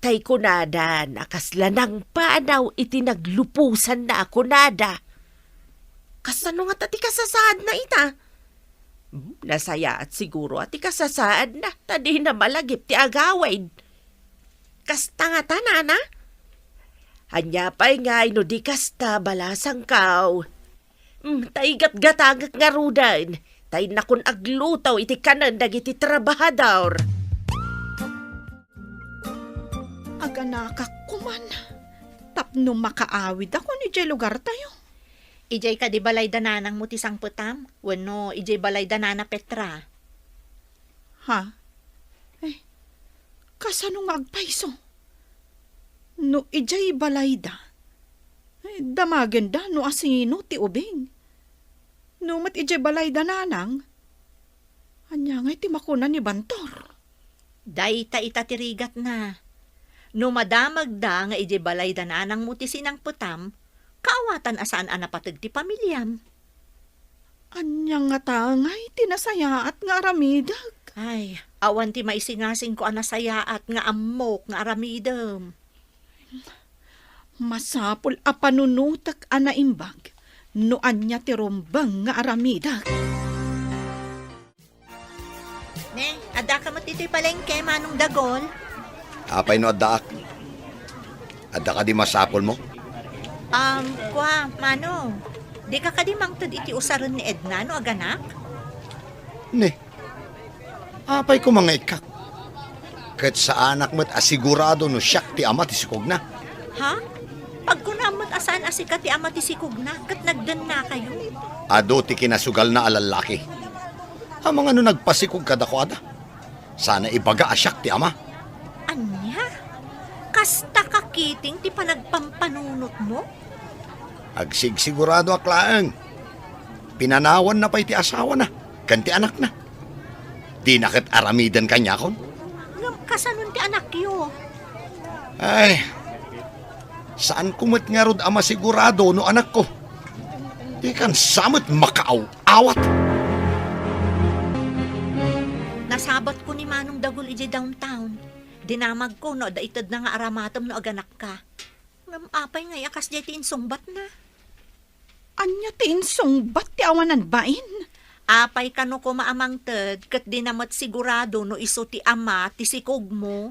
Tay kunada, nakaslanang panaw iti naglupusan na kunada. Kasano nga tati kasasaad na ita? Nasaya at siguro at ikasasaad na, tadi na malagip ti agawid. Kasta nga tanana? Anya pa'y nga ino di kasta balasang kaw. Tay gat-gatagak nga rudan, tay nakun aglutaw iti kanan dagiti trabahador. Aga nakakuman. Tapno makaawid ako ni Jay lugar tayo. Ijay ka di balay dananang mo ti sangputam? Wano, ijay balay danana Petra. Ha? Kasano nga agpaiso? No ijay balayda. Damagen da no asino ti ubing. No mat ijay balayda nanang. Anya nga ti makuna ni Bantor. Dayta itatirigat na. No madamag da nga ijay balay dananang mo ti sinangputam, kaawatan asaan anapatag ti pamilyam. Anya nga tangay tinasaya at nga aramidag. Ay, awan ti maisingasing ko anasaya at nga amok nga aramidam. Masapul a panunutak anaimbag. No anya ti rombang nga aramidag. Ne, ada ka mo tito'y palengke, manong dagol. Apay no addaak. Adda ka di masapol mo? Mano, di ka kadimang tad iti usaron ni Edna, no aganak? Ne. Apay ko mga ikak. Kat sa anak mo't asigurado no siyak ti ama ti sikog na. Ha? Pag kunamot asaan asika ti ama ti sikog na, kat nagdan na kayo. Ado ti kinasugal na alalaki. Ang mga no nagpasikog kada ko ada. Sana ibaga asyak ti ama. Anya? Kasta kakiting ti panagpampanunot mo? Agsigsigurado aklaang. Pinanawan na pa'y ti asawa na. Kanti anak na. Di nakit aramidan kanya kon. Ngam kasanon ti anak yo. Ay, saan kumot nga rod ama sigurado no anak ko? Di kan samot makaaw-awat. Nasabat ko ni Manong Dagol iji downtown. Dinamag ko no, daitad na nga aramatom no aganak ka. Ngam apay nga yakas di ti insungbat na. Anya ti insungbat ti awanan bain. Apay kano ko maamang ted, kat di namat sigurado no iso ti ama ti sikog mo.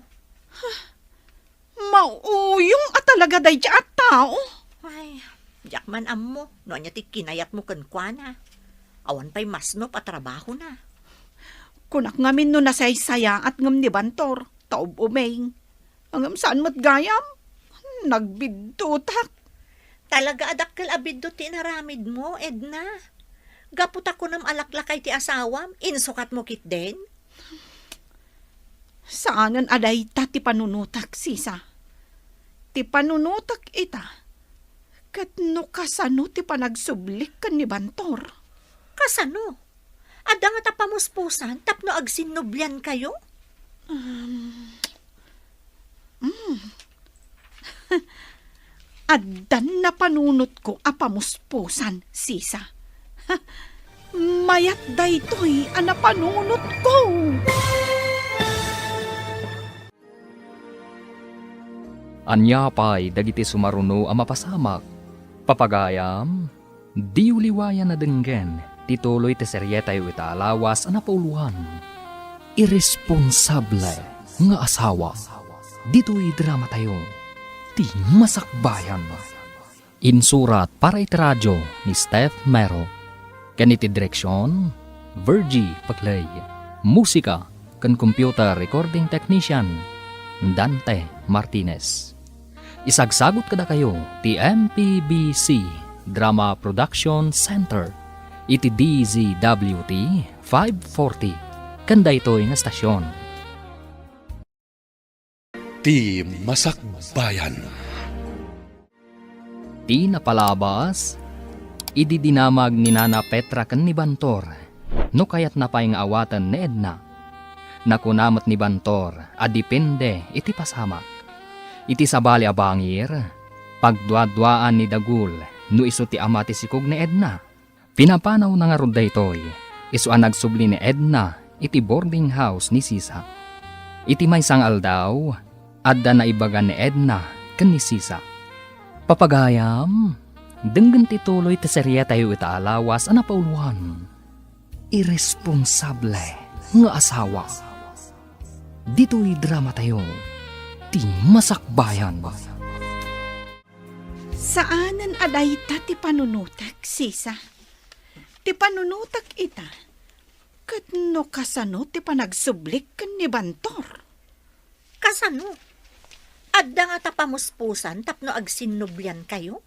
Mauyong at talaga day at tao. Ay, diyak man ammo, no anya ti kinayat mo kankwana. Awan pa'y masnop at trabaho na. Kunak ngamin no nasaysaya at ngam ni Bantor, taob umeng. Angam saan mo't gayam? Nagbidtutak. Talaga adakkel abiddo ti naramid mo, Edna. Gapot ako nam alaklakay ti asawam, insukat mo kit den. Saanan aday ta ti panunutak, sisa? Ti panunutak ita. Kat no kasano ti panagsublik kan ni Bantor. Kasano? Ada nga tapamuspusan, tapno agsinubyan kayo? Addan na panunot ko apamuspusan, sisa. Mayat daytoy anapanunot ko. Anya pa'y dagiti sumaruno a mapasamak. Papagayam, di uliwayan na denggen, tituloy ti seryeta yu itaalawas a napauluhan. Irresponsable nga asawa. Dito'y drama tayo, ti masakbayan. Insurat para iti radyo ni Steph Mero. Ganiti direksyon, Virgie Paclay. Musika, ken computer recording technician Dante Martinez. Isagsagot kada kayo ti MPBC Drama Production Center iti DZWT 540 kanda ito'y nga stasyon. Ti Masakbayan. Di napalabas, ididinamag ni Nana Petra ken ni Bantor, no kayat napay nga awatan ni Edna. Nakunamat ni Bantor, adipende iti pasamak. Iti sabali abangir, pagduadwaan ni Dagul, no iso ti ama ti sikog ni Edna. Pinapanaw na nga rod daytoy, iso ang nagsubli ni Edna, iti boarding house ni Sisa. Iti may sangal daw, adda na ibaga ni Edna ken ni Sisa. Papagayam, denggan ti tuloy ti serya tayo itaalawas ana pauluhan. Irresponsable nga asawa. Dito'y drama tayo, ti Masakbayan. Saanan aday ta ti panunutak, Sisa? Ti panunutak ita, kat no kasano ti panagsublik ken ni Bantor. Kasano? Adda nga tapamuspusan tapno agsinubyan kayo?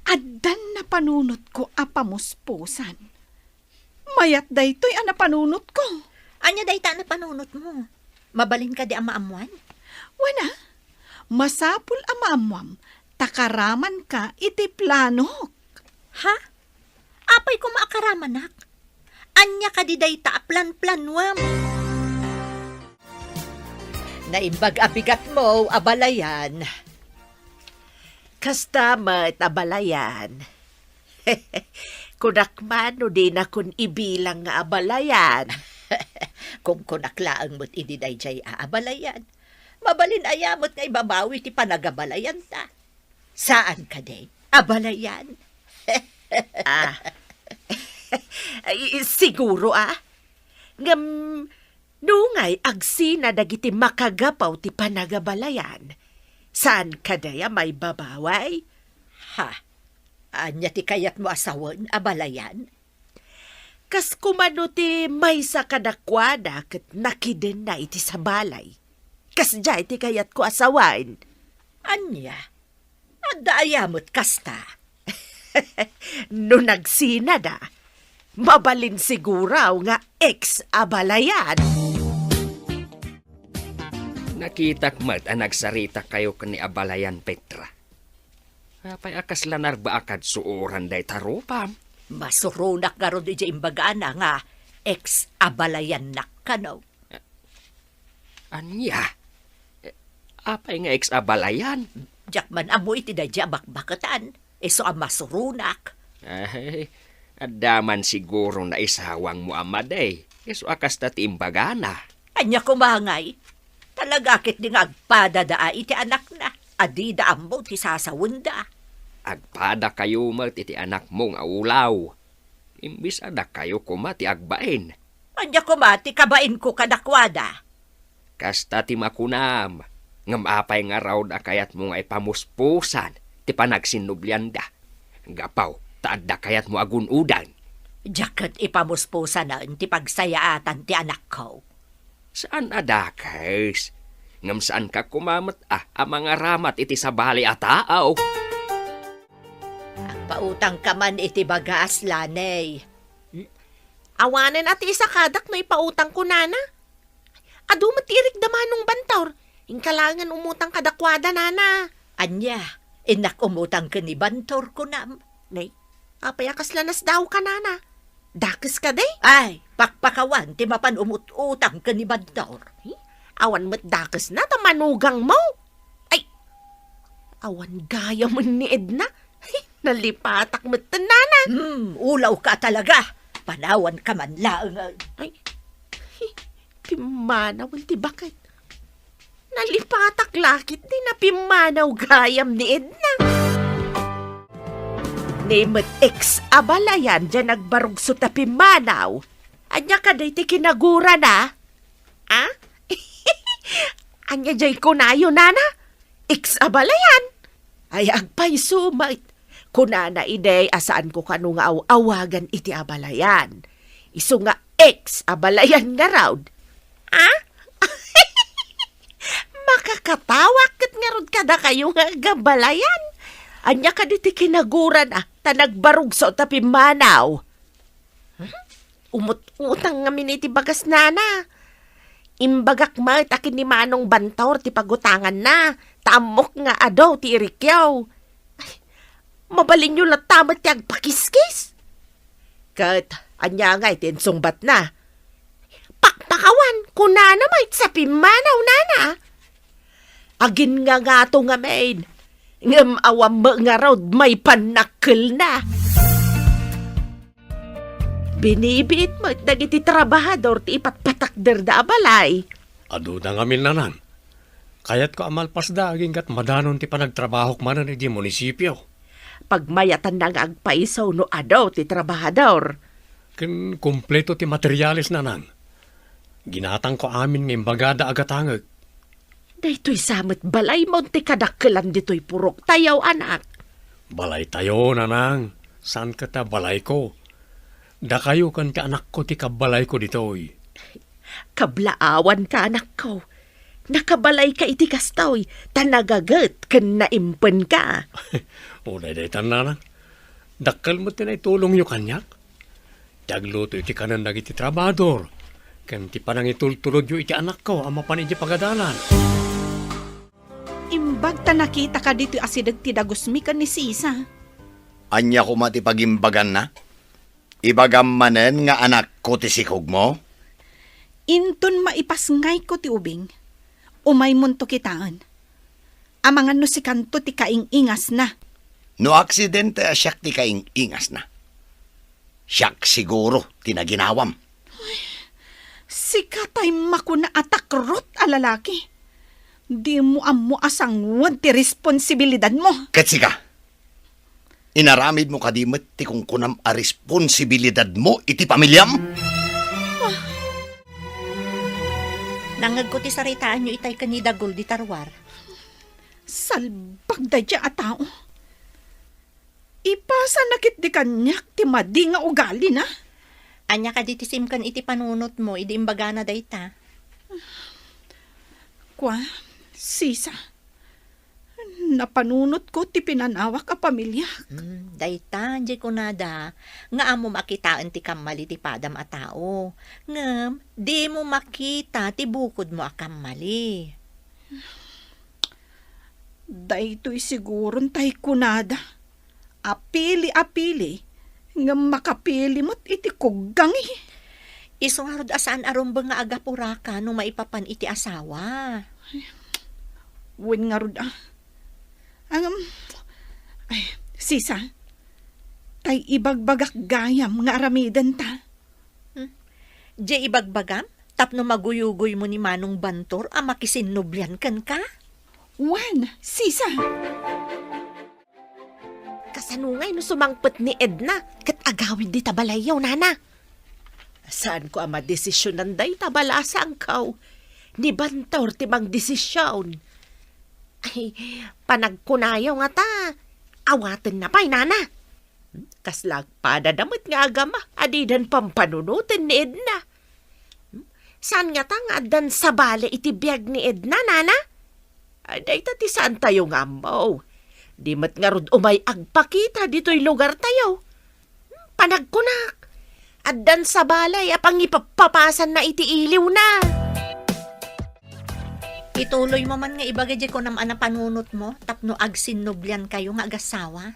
Addan na panunot ko apamuspusan. Mayat daytoy ang napanunot ko. Anya dayta na panunot mo? Mabalin ka di amaamuan? Wala. Masapul amaamwam, takaraman ka iti planok. Ha? Apay ko maakaramanak? Anya ka di dayta plan-planwam? Naimbag abigat mo, abalayan. Kastamat abalayan. Kunakman no di na kun ibilang nga abalayan. Kung kunaklaan mo't ididay jay aabalayan, mabalin ayamot nga ibabawi ti panagabalayan ta. Saan ka day? Abalayan? Siguro ngam nungay agsina dagiti makagapaw ti panagabalayan. Saan kadaya may babaway? Ha? Anya ti kayat mo asawan, abalayan? Kas kumano ti may sa kadakwada ket nakiden na iti sa balay. Kas jay ti kayat ko asawain. Anya? Adda ayamot kasta. No nagsina da, mabalin siguraw nga ex-abalayan. Nakitak mat ang nagsarita kayo kani abalayan Petra. Apay akas lanar ba akad suuran day tarupam? Masurunak nga ron di imbagana nga ex-abalayan na kanaw. Anya? Apay nga ex-abalayan? Jakman amoy ti dadya bakbakatan. Eso ang masurunak. Ay, adaman siguro na isawang mo amaday. Eso akas na tiimbagana. Anya kumangay. Talagakit di nga agpadadaa iti anak na. Adida ambo ti sasawunda. Agpada kayo mat iti anak mong aulaw. Imbis anak kayo kumati agbain. Anya kumati kabain ko kadakwada. Kasta ti makunam. Ngam apay nga raw da kayat mo nga ipamuspusan. Ti panagsinublyan da. Gapaw, taad da kayat mo agunudan. Jakat ipamuspusan na ti pagsayaatan ti anak ko. Saan adakas? Ngam saan ka kumamat ang mga ramat iti sabali ataaw? Ang pautang ka man iti bagas lanay. Awanen at isa kadak no ipautang ko nana. Adu matirik da manong Bantor. Ingkalangan umutang kadakwada nana. Anya, inak umutang ka ni Bantor ko nam. Nay, apayakas lanas daw ka nana. Dakis ka day. Ay, pakpakawan ti mapan umututang ka ni Bantor. Awan mo't dakis na tamanugang mo. Ay, awan gaya mo ni Edna. Nalipatak mo't nana. Ulaw ka talaga. Panawan ka man lang. Ay, pimanaw ti bakit? Nalipatak lakit di na pimanaw gayam ni Edna. Namet ex-abalayan dyan nagbarugso ta pimanaw. Anya ka day ti kinagura na? Ha? Anya jay kunayo nana? Ex-abalayan. Ay agpay sumait. Kunana iday asaan ko kanunga awagan iti abalayan. Isu nga ex abalayan nga raw. Ah? Makakatawa kat nga rod kada kayo nga gabalayan. Anya ka diti kinaguran ta nagbarug sa tapi manaw. Umut-utang nga miniti bagas nana. Imbagak ma takin ni Manong Bantor ti pagutangan na. Tamok nga adaw ti irikyaw. Ay, mabalin nyo latamat ti agpakiskis. Kat, anya nga iti sungbat na. Pakpakawan, kunana may sa pimanaw nana. Agin nga to nga maid. Ngam awam mo nga raw may panakil na. Binibit mo dagiti trabahador ti ipatpatakder da abalay. Ado na ngamin nanan. Kayat ko amalpas da aging kat madanon ti panagtrabahok manan di munisipyo. Pagmayatan na nga agpaisaw no adaw ti trabahador. Ken kumpleto ti materyales nanan. Ginatang ko amin ng imbagada agatangag. Daytoy samot balay mo ti kadakkelan ditoy purok tayaw anak. Balay tayo nanang. San ka ta balay ko? Da kayo kan ka anak ko ti kabalay ko ditoy. Kablaawan ka anak ko. Nakabalay ka iti kastoy. Tanagagat ken naimpen ka. Unay day nanang. Dakkal mo tinay tulong yu kanyak. Dagluto iti kanan dagiti trabador. Kan ti panang itultulod yu iti anak ko ama pan iti pagadalan. Imbag ta nakita ka dito asidag ti dagusmi ka ni Sisa. Anya ko mati pagimbagan na? Ibagam manen nga anak ko ti sikog mo? Inton maipasngay ko ti ubing. Umay munto kitaan. Amangan no si kanto ti kaing-ingas na. No aksidente siyak ti kaing-ingas na. Siyak siguro tinaginawam. Si katay makuna atakrot a lalaki. Di mo amo asangwad ti responsibilidad mo. Katsika, inaramid mo kadimit ti kung kunam a responsibilidad mo iti pamilyam? Nangag ko ti saritaan nyo itay kanidagol di tarwar. Salbag da dya a tao. Ipasa nakit di kanyak ti madi nga ugali na. Anya ka di tisimkan iti panunot mo, idi imbaga na dayta. Kwa, Sisa, napanunot ko ti pinanawak a pamilya. Dayta, di ko nada. Nga amo makitaan ti kamali ti padam a tao. Ngam, di mo makita ti bukod mo a kamali. Daytoy siguron tay kunada. Apili, nga makapili mo't iti kuggang eh. Isungarod asaan arumbang nga agapura ka no maipapan iti asawa. Wen nga rod Sisa, tay ibagbagak gayam nga aramidan ta. Di ibagbagam? Tapno maguyugoy mo ni Manong Bantor ang makisinnublian kan ka? Wen, Sisa. Kasanungay no sumangpet ni Edna. Kat agawid di tabalayaw nana. Saan ko ama desisyonan day tabalasa ang kaw. Ni Bantor timang desisyon. Ay, panagkunayaw nga ta. Awaten na pa'y nana. Kaslag padadamot nga agama. Adidan pampanunutin ni Edna. Saan nga ta nga adan sa bale itibiyag ni Edna, nana? Ay, day ti saan tayo nga mo. Di mat nga rod umay agpakita dito'y lugar tayo. Panagkunak. Adan sa balay apang ipapapasan na iti iliw na. Ituloy mo man nga ibagay ko naman ang panunot mo, tapno agsinnublian kayo nga agasawa.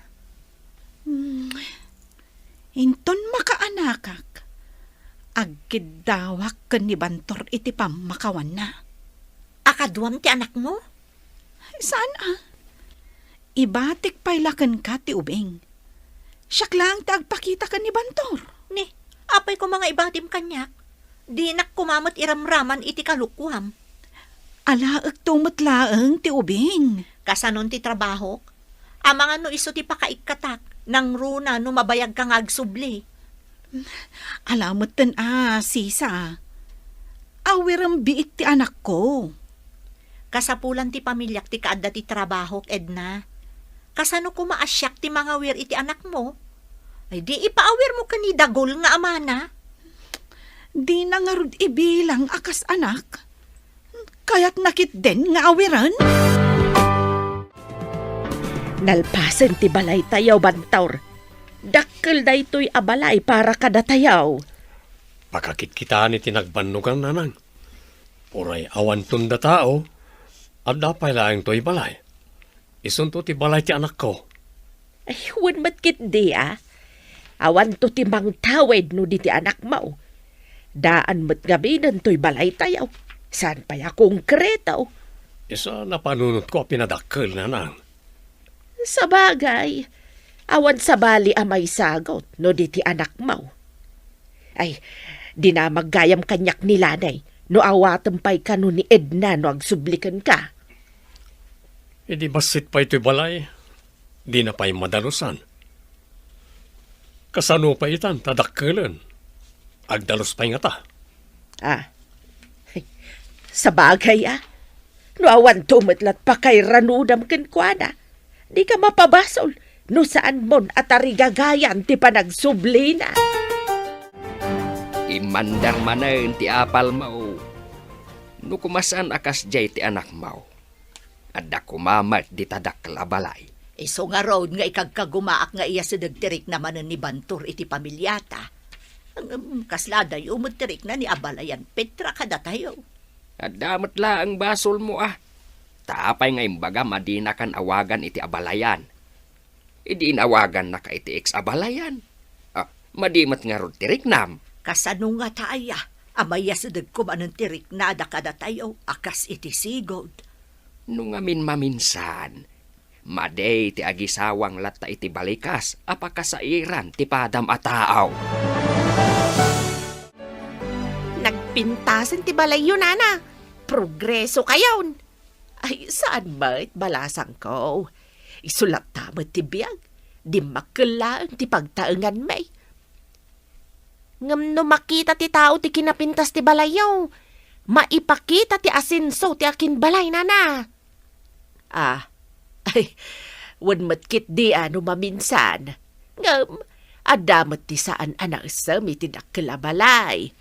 Inton makaanakak. Agkidawak ken ni Bantor iti pamakawan na. Akadwam ti anak mo? Saan Ibatik pailakan ka ti ubing. Siyak lang tagpakita ka ni Bantor. Ni, apay ko mga ibatim kanyak. Di nak kumamot iramraman iti kalukwam. Alaag tumutlaang ti ubing. Kasanon ti trabaho, amang ano iso ti pakaikatak, nang runa no mabayag kang agsubli. Alamot tan Sisa. Awirang biit ti anak ko. Kasapulan ti pamilyak ti kaadda ti trabaho, Edna. Kasano ko maasyak ti mga wir iti anak mo? Ay di ipaawir mo kanidagol nga amana. Di na nga rod ibilang akas anak. Kaya't nakit din nga awiran. Nalpasen ti balay tayaw, Bantor. Dakkel da ito'y abalay para kada tayaw. Pakakit kita ni tinagbanugan nanang. Uray awan tunda tao, at dapay laang to'y balay. Isunto ti balay ti anak ko. Ay, huwag matkit di Awan to ti mang tawid no di ti anak mo. Daan mat gabinan to'y balay tayaw. Saan pa ya konkretaw? Isa napanunot ko pinadakkel nanang. Sa bagay, awan sa bali amay sagot no di ti anak mo. Ay, di na maggayam kanyak ni Lanay no awatampay ka no ni Edna no agsublikan ka. Hindi basit pa ito'y balay. Di na pa'y madalusan. Kasano pa itan, tadakkelan. Agdalos pa'y nga ta. Sa bagay no awan tumatlat pa kay ranudam kenkwana. Di ka mapabasol no saan mon at arigagayan ti panagsubli na. Imandar manen ti apal mo. No kumasan akas jay ti anak mo. Adda kumamat di tadak labalay. Iso nga road nga ikagkagumaak nga iya sidagtirik naman ni Bantor iti pamilyata. Ang kasladay umutirik na ni Abalayan Petra kada tayo. Adamat la ang basol mo Taapay nga imbaga madina kan awagan iti Abalayan. Idi inawagan na ka iti ex-Abalayan. Madimat nga rod tirik nam. Kasano nga taaya, amaya sidag kumanan tirik na da kada tayo akas iti sigod. Nung amin maminsan, maday ti agisawang lata iti balikas, apakasairan ti padam a taaw. Nagpintasan ti balay yun, Nana. Progreso kayon. Ay, saan ba't balasang ko? Isulat tamat ti biyag. Di makilaan ti pagtaengan may. Ngam no makita ti tao ti kinapintas ti balayaw. Maipakita ti asinso ti akin balay, Nana. Ay, wan matkit di ano maminsan. Ngam, adamat ti saan anak sami ti dakkilabalay.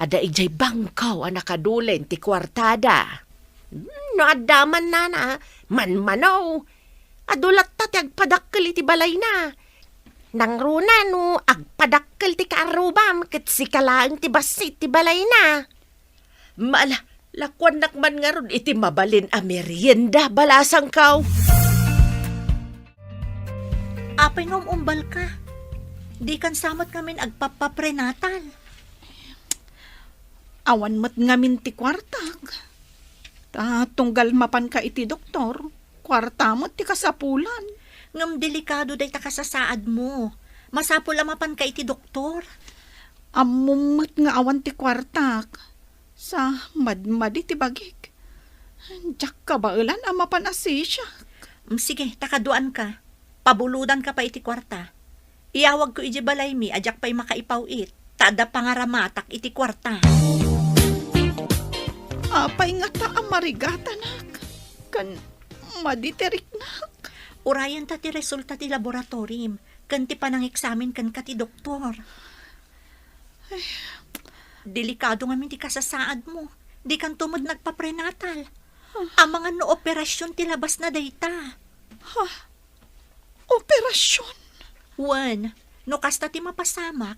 Ada ijay bangkaw ang nakadulen ti kwartada. No adaman Nana, manmanaw. Adulat ta ti agpadakkel iti balay na. Nang runa no, agpadakkel ti kaarubam ket sikalaang ti basit ti balay na. Maala, lakwan nakman nga ron iti mabalin a merienda balasang kaw. Apay nga umbal ka. Di kan samot kamin agpapaprenatal. Awan mat ngamin ti kwartag. Tunggal mapan ka iti doktor. Kwarta mo ti kasapulan. Ngam delikado day takasasaad mo. Masapul amapan ka iti doktor. Amumot nga awan ti kwartag. Sa madmadi ti bagik. Diyak ka ba ilan amapan asisya? Sige, takaduan ka. Pabuludan ka pa iti kwarta. Iyawag ko iti balay mi, ajak pa'y makaipawit. Tada pangaramatak iti kwarta. Apay nga ta amarigata nak. Kan maditerik nak. Urayan ta ti resulta ti laboratorium. Kan ti panang eksamin kan ka ti doktor. Delikado nga ti kasasaad mo. Di kan tumod nagpaprenatal. Ang mga no operasyon ti labas na dayta. Operasyon? Wan, no kasta ti mapasamak,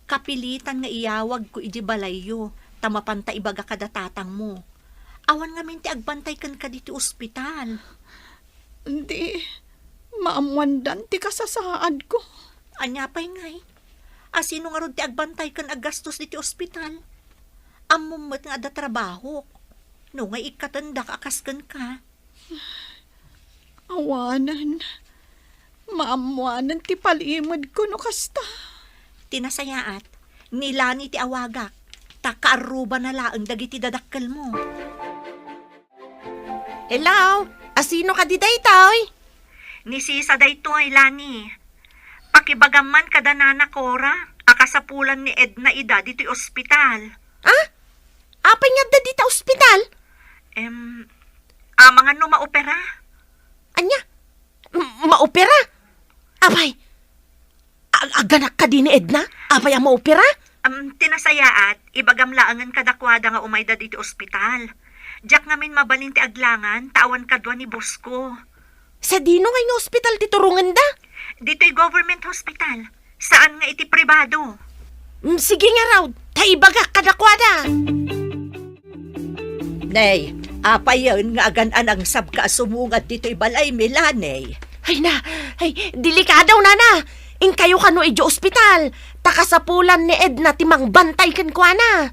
kapilitan nga iyawag ko iti balayo, tamapanta ibaga kada tatang mo. Awan nga minti agbantay kan ka diti ospital. Hindi, maamwandan ti kasasaad ko. Anya pa'y ngay, asino nga ron ti agbantay kan aggastos diti ospital. Amumot nga da trabaho, no nga ikatanda kakaskan ka. Awanan. Maamwanan ti palimod ko no kasta. Tinasayaat, nilani ti awagak, takaaruba na laang dagiti dadakkel mo. Hello, asino ka di daytoy? Ni Sisa daytoy, Lani. Pakibagaman kada nana Cora, akasapulan ni Edna ida dito'y ospital. Apay nga da dita ospital? Mga no maopera. Anya? Maopera? Abay, aganak ka din ni Edna? Abay ang maopera? Tinasayaat, ibagam laangan kadakwada nga umayda dito ospital. Diyak ngamin mabalin ti aglangan, tawan kadwa ni Bosco. Sa dino nga nga ospital ti turungan da? Dito'y government hospital. Saan nga iti pribado? Sige nga raw, taibaga kadakwada. Nay, apay yun nga aganan ang sabka sumungat dito'y balay Milanay. Ay, delikadaw na. In kayo kano idyo ospital. Takasapulan ni Edna timang bantay kan kwa na.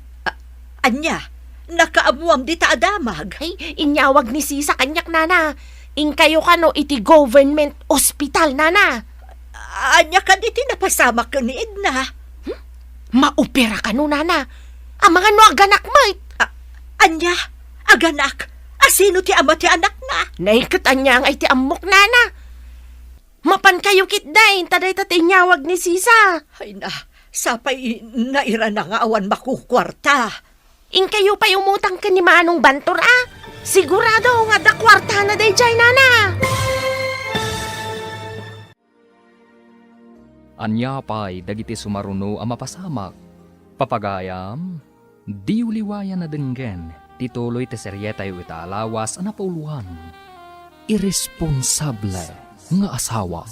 Anya, nakaamuam di ta adamag. Ay, inyawag ni Sisa kanyak nana. In kayo kano iti government ospital nana. Anya ka di tinapasama ka ni Edna. Maopera ka no nana. Ang mga no aganak mo. Anya, aganak. Asino ti ama ti anak na? Naikat anya ang ay ti amok nana. Mapan kayo kitdain, taday tatinyawag ni Sisa. Ay na, sapay naira na nga awan makukwarta. In kayo pa umutang ka ni Manong Bantor Sigurado nga da kwarta na day jay nana. Anya pa'y dagiti sumaruno ang mapasamak. Papagayam, di uliwayan na denggen, tituloy te seryeta yu itaalawas ang napauluhan. Irresponsable nga asawa.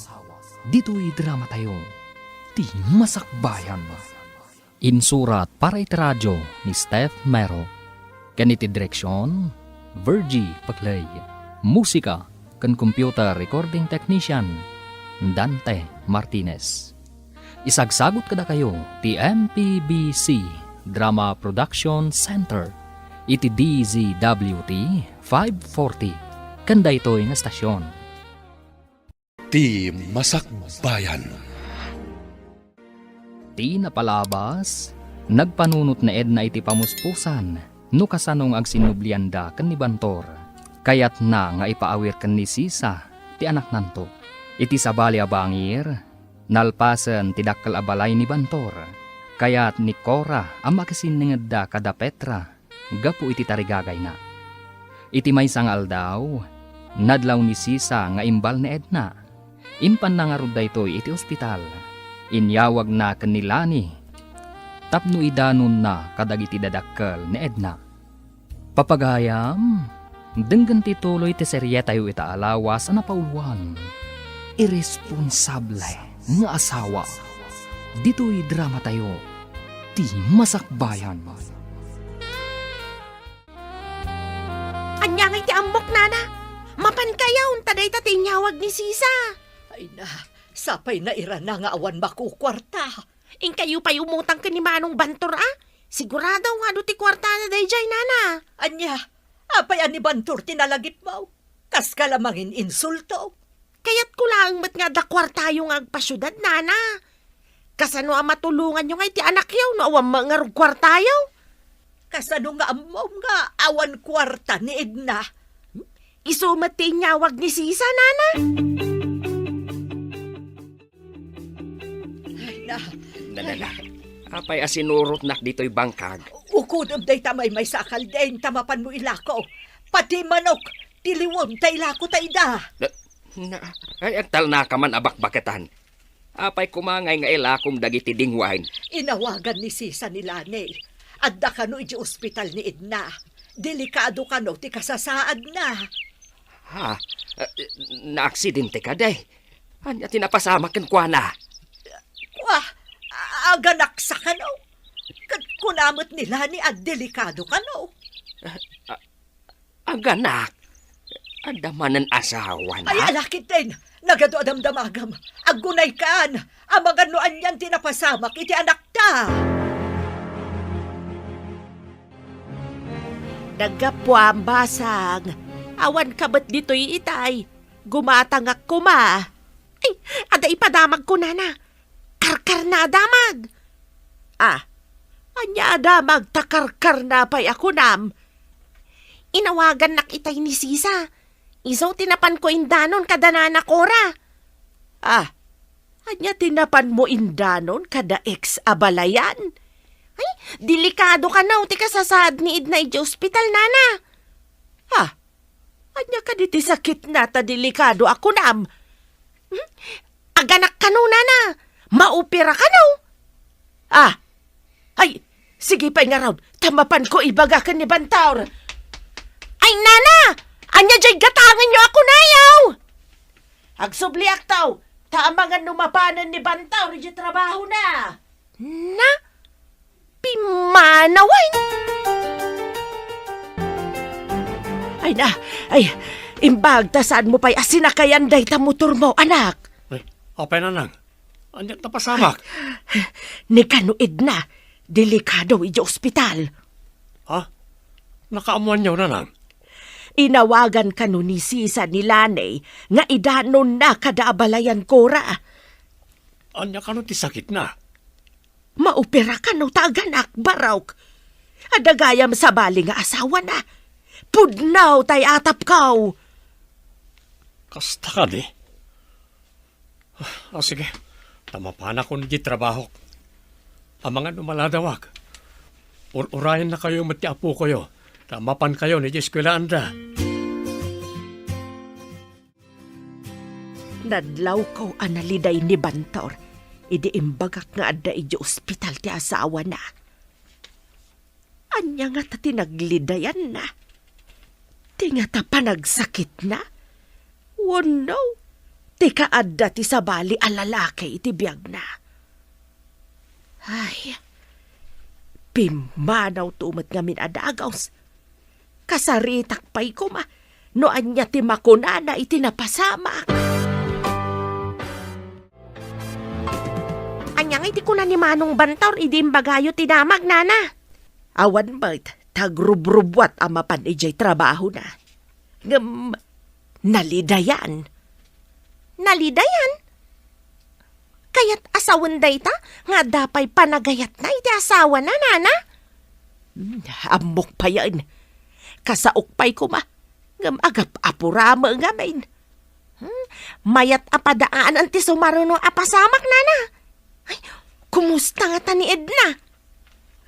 Dito'y drama tayo. Di masakbayan. Insurat para iti radyo ni Steph Mero. Kaniti direksyon, Virgie Paglay. Musika kan computer recording technician, Dante Martinez. Isagsagot kada kayo ti MPBC Drama Production Center iti DZWT 540 kanda ito'y nga stasyon. Ti Masakbayan. Ti napalabas, nagpanunot na Edna iti pamuspusan, no kasanong agsinublianda kan ni Bantor. Kayat na nga ipaawir kan ni Sisa, ti anak nanto. Iti sabali abangir, nalpasan ti dakkal abalay ni Bantor. Kayat ni Cora ang makasiningad da kada Petra, gapu iti tarigagay na. Iti may sangal daw, nadlaw ni Sisa nga imbal ni Edna. Impan na nga rod daytoy iti ospital. Inyawag na kanilani. Tapno idanon na kadagiti dadakkel ni Edna. Papagayam, denggan tituloy ti seryeta yu itaalawas na pauluan. Irresponsable nga asawa. Dito'y drama tayo. Ti masakbayan. Anya nga iti ambok nana. Mapan kayaw, taday tatinyawag ni Sisa. Ay na, sapay na ira na nga awan makukwarta. In kayo pa umutang ka ni Manong Bantor Sigurado nga do ti kwarta na day jay nana. Anya, apay ani Bantor tinalagip mo. Kas ka lamangin insulto. Kaya't kulang mat nga da kwarta yung agpasyudad nana. Kasano ang matulungan nyo nga iti anak yaw no awan mga kwarta yaw. Kasano nga amom nga awan kwarta ni Edna. Isumat ti nyawag ni Sisa nana. Dala. Apay asinurot nak dito'y bangkag. Ukudom day tamay may sakal din, tamapan mo ilako. Pati manok, tiliwom tay ilako tay da. Ay agtal na ka man abakbakatan. Apay kumangay nga ilakom dagiti dingwain. Inawagan ni Sisa ni Lani. Adda ka no iti ospital ni Edna. Delikado ka no, ti kasasaad na. Ha? Naaksidente ka day. Anya tinapasama kan kwa na. Aganak sa kano. Kunamot nila ni at delikado kano. Aganak? Adamanan asawa na? Ay, alakit din. Nagado adamdamagam. Agunay kaan. Ang mga noan yan tinapasamak iti anak ta. Nagapwa ang basang. Awan kabat dito'y itay. Gumatangak kuma. Ay, ada ipadamag ko na. Karkar na adamag. Anya adamag takarkar na pa'y ako nam. Inawagan nak itay ni Sisa. Isaw tinapan ko indanon kada nana Cora. Anya tinapan mo indanon kada ex-abalayan. Ay, delikado ka na uti kasasaad ni Edna iti ospital nana. Anya ka diti sakit na ta delikado ako nam. Aganak ka no nana. Maupira ka no? Ay, sige pa'y nga raw. Tamapan ko ibaga ka ni Bantaur. Ay, nana! Anya jay gatangan nyo ako na yaw! Agsubliak taw. Taamangan numapanan ni Bantaur di trabaho na. Na? Pimanaway? Ay na, ay, imbag ta saan mo pa'y asinakayan day ta motor mo, anak. Ay, apay na nang. Anyat na pasamak. Ni kanuid na, delikado iji ospital. Ha? Nakaamuan niyo na nang. Inawagan ka no ni Sisa ni Lanay nga idanon na kada abalayan kora. Anya ka no ti sakit na. Maopera ka no taganak barawk. Adagayam sa bali nga asawa na. Pudnaw tay atap kaw. Kasta ka di. Sige. Tamapan ako ni trabaho. Ang mga numaladawag. Urayan na kayo matiapo kayo. Tamapan kayo ni Eskwela Anda. Nadlaw ko analiday ni Bantor. Idi imbagak nga adda iji ospital ti asawa na. Anya nga ta tinaglidayan na. Ti nga ta panagsakit na. Oh no. Ti kaadda ti sabali a lalaki iti biyag na. Ay, pimanaw tumat nga minadagaws. Kasaritak pa'y kuma. No anya ti makunana iti napasamak. Anyang iti kuna ni Manong Bantor, idi imbagayo ti damag, nana. Awan ba't, tagrubrubwat amapan ijay trabaho na. Nalidayan. Nalidayan? Kaya't asawan day ta, nga dapay panagayat na iti asawa na, nana. Amok pa yan. Kasaok pa'y kuma. Agap apurama nga main. Mayat apadaan ang ti sumaruno apasamak, nana. Ay, kumusta nga ta ni Edna?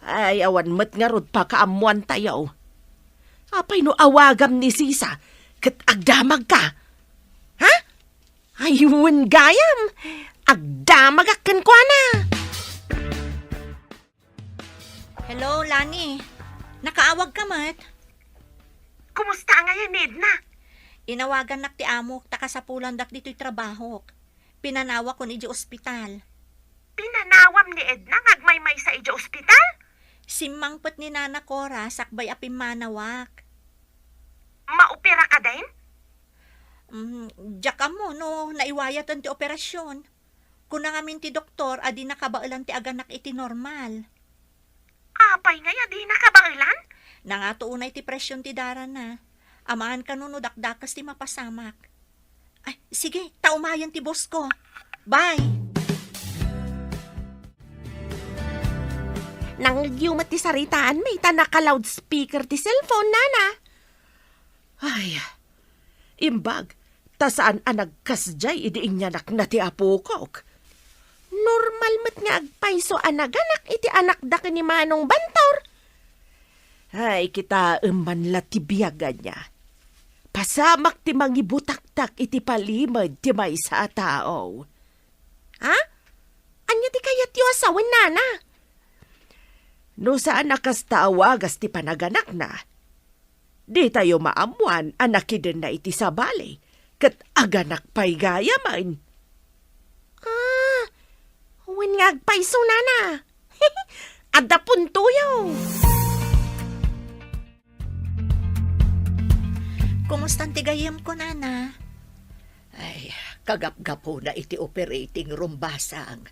Ay, awan mat nga rod pa kaamuan tayo. Apay no awagam ni Sisa, kat agdamag ka. Ha? Ayun gayam, agdamag akan ko na. Hello, Lani. Nakaawag ka, mat? Kumusta nga yan, Edna? Inawagan nak ti amok, takasapulan dak dito'y trabaho. Pinanawa ko ni ospital. Pinanawam ni Edna ngagmaymay sa iji ospital? Simangpet ni Nana Cora, sakbay apim manawak. Maopera ka din? Diyak mo, no, naiwayat ang ti operasyon. Kung nangamin ti doktor, adi nakabailan ti aganak iti normal. Apay nga di nakabailan? Nangatuunay ti presyon ti dara na. Amaan ka no dakdakas ti mapasamak. Ay, sige, taumayan ti boss ko. Bye! Nang yumat ti saritaan, may tanaka-loudspeaker ti cellphone, nana. Ay, imbag, tasaan anagkasjay idiing nyanak na ti apukok. Normal mat nga agpayso anaganak iti anak da ni Manong Bantor. Ay, kita la ti biyaga niya. Pasamak ti mangibutaktak iti palimad ti may sa tao. Ha? Anya ti kayat yu asawan, nana? No saan nakastawagas ti panaganak na. Di tayo maamuan anakiden na iti sabali. Kat aganak pa'y gayaman. Huwin nga agpayso, nana. Adda puntuyo. Kumusta ang tigayam ko, Nana? Ay, kagap-gapo na iti operating room basang.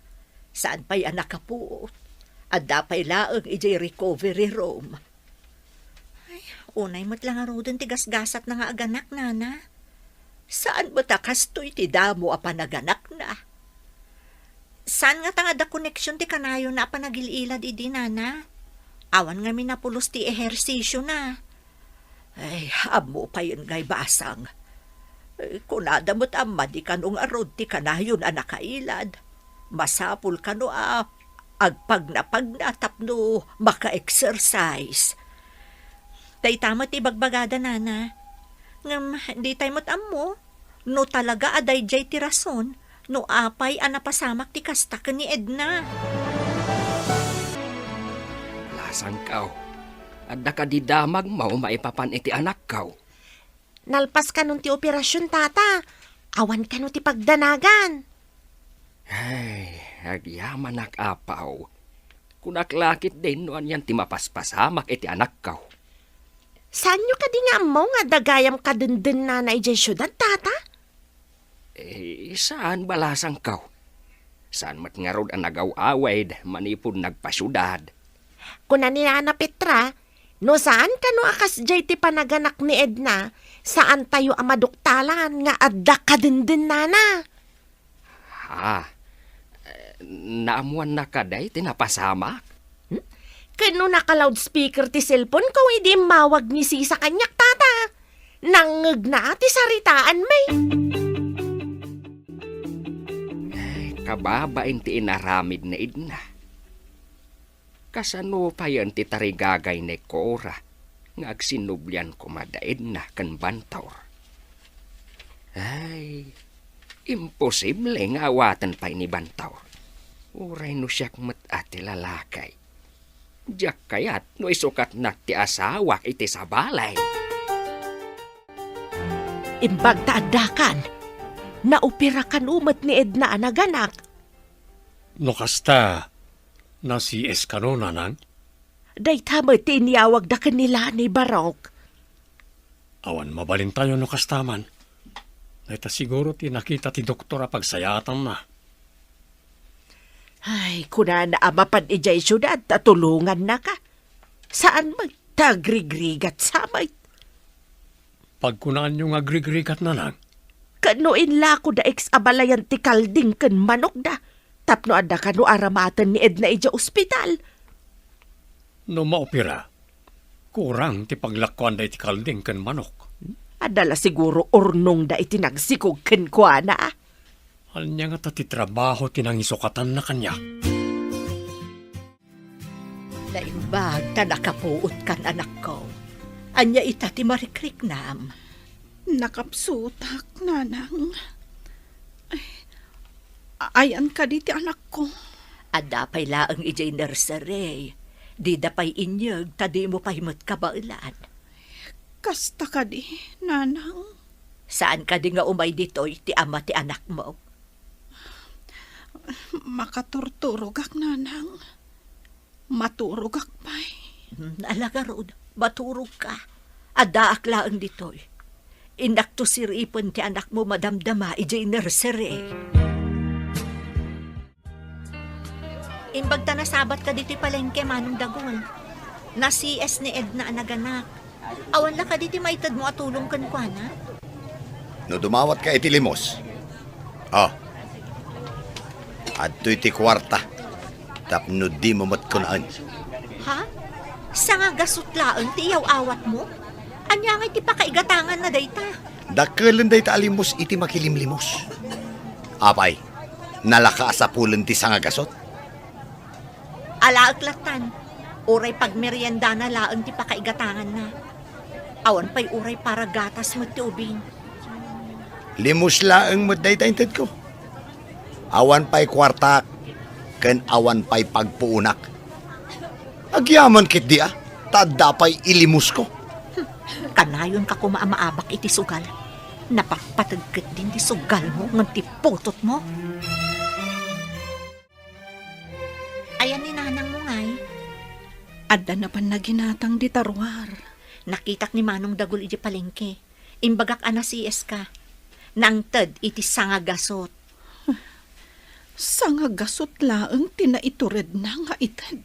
Saan pa'y anak kapuot? At dapay laang iti recovery room. Ay, unay mo't lang arudan tigasgasat na nga aganak, Nana. Saan mo takastoy ti damo a panaganak na? Saan nga tanga da connection ti kanayo na panagililad idi, Nana? Awan nga minapulos ti ehersisyo na. Ay, amo pa yun ngay basang. Kunada mo't amma di kanong arod ti kanayon a nakailad. Masapul kano agpag tapno maka-exercise. Tay tama ti bagbagada, Nana. Ngam, di tayo mo't ammo. No talaga aday jay ti rason. No apay anapasamak ti kastak ni Edna. Balasang kaw. Adda ka di damag mo maipapan iti anak kaw. Nalpas ka nun ti operasyon, tata. Awan ka nun ti pagdanagan. Ay, agyaman nak apaw. Kunaklakit din no yan ti mapaspasamak iti anak kaw. Saan nyo ka di nga mo nga dagayam ka dun na na ijay syudad, tata? Saan balasang kaw? Saan mat nga rod ang nagaw-away manipod nagpasyudad? Kuna ni Nana Petra, no saan ka no akas jay ti panaganak ni Edna, saan tayo amaduktalan nga adda ka din nana? Naamuan na kaday tinapasamak? Kano naka-loudspeaker ti cellphone ko, hindi mawag ni si sa kanyak, tata. Nangag na ti saritaan may. Kababain ti inaramid na Edna. Kasano pa yan ti tarigagay ni Cora nga agsinublyan ko madaid na kan Bantor. Ay, imposible nga awatan pa ni Bantor. Uray no siyak mat ati lalakay. Diyak kayat no isukat na ti asawak iti sa balay. Imbag taadakan, naupira kan umat ni Edna anaganak. No kasta, na si Eskano nanang, Day tama tiniyawag da kanila ni Barok. awan mabalin tayo no kastaman. Naita siguro ti nakita ti doktora pagsayatan na. Ay, kuna na amapan ijay syudad, tatulungan na ka. Saan magtagrigrigat samay? Pagkunaan yung agrigrigat na lang, Kanuin la ko da ex-abalayan ti kalding ken manok da. Tapno adda kanu aramatan ni Edna ija ospital. no maopira, kurang ti paglakuan da iti kalding ken manok. Adala siguro urnong da itinagsikog ken kuana. Anya nga ti trabaho tinangisukatan na kanya. Naimbag ta nakapuot kan anak ko. Anya ita ti marikriknam. Nakapsutak, nanang. Ayan ka di ti anak ko. Adda pay laang ijay nursery. Di da pay inyag, tadi mo pay matkabailan. Kasta ka di, nanang. Saan ka di nga umay ditoy ti ama ti anak mo? Makaturturog ak, nanang. Maturog ak pa'y. Alaga rod, maturog ka. Adda aklaan ditoy. Inakto siripon ti anak mo madamdama ijay nursery. Imbag ta nasabat ka diti palengke manong dagol. Na CS ni Edna anaganak. Awan la ka diti maitad mo atulong kan kuana. No dumawat ka iti limos. Adto iti kwarta. Tapno di mo matkunaan. Ha? Sa nga gasutlaan ti iyaw awat mo? Anya nga iti pakaigatangan na dayta. Dakkelan day ta alimos iti makilimlimos. Apay, nalakaasapulan ti sangagasot. Alaaklatan. Uray pagmerienda na laang ti pakaigatangan na. Awan pa'y uray para gatas mo ti ubing. Limos laang mo day tainted ko. Awan pa'y kwarta, ken awan pa'y pagpuunak. Agyaman kit di tadda pa'y ilimus ko. Kanayon ka kumaamaabak iti sugal. Napapatagkit din ti sugal mo ngan ti putot mo. Ayan ni nanang mo ngay. Adda na pa naginatang di tarwar. Nakitak ni Manong Dagol iti palengke. Imbagak ana CS ka. Nangted iti sangagasot. Sangagasot laang tinaitured na nga itad.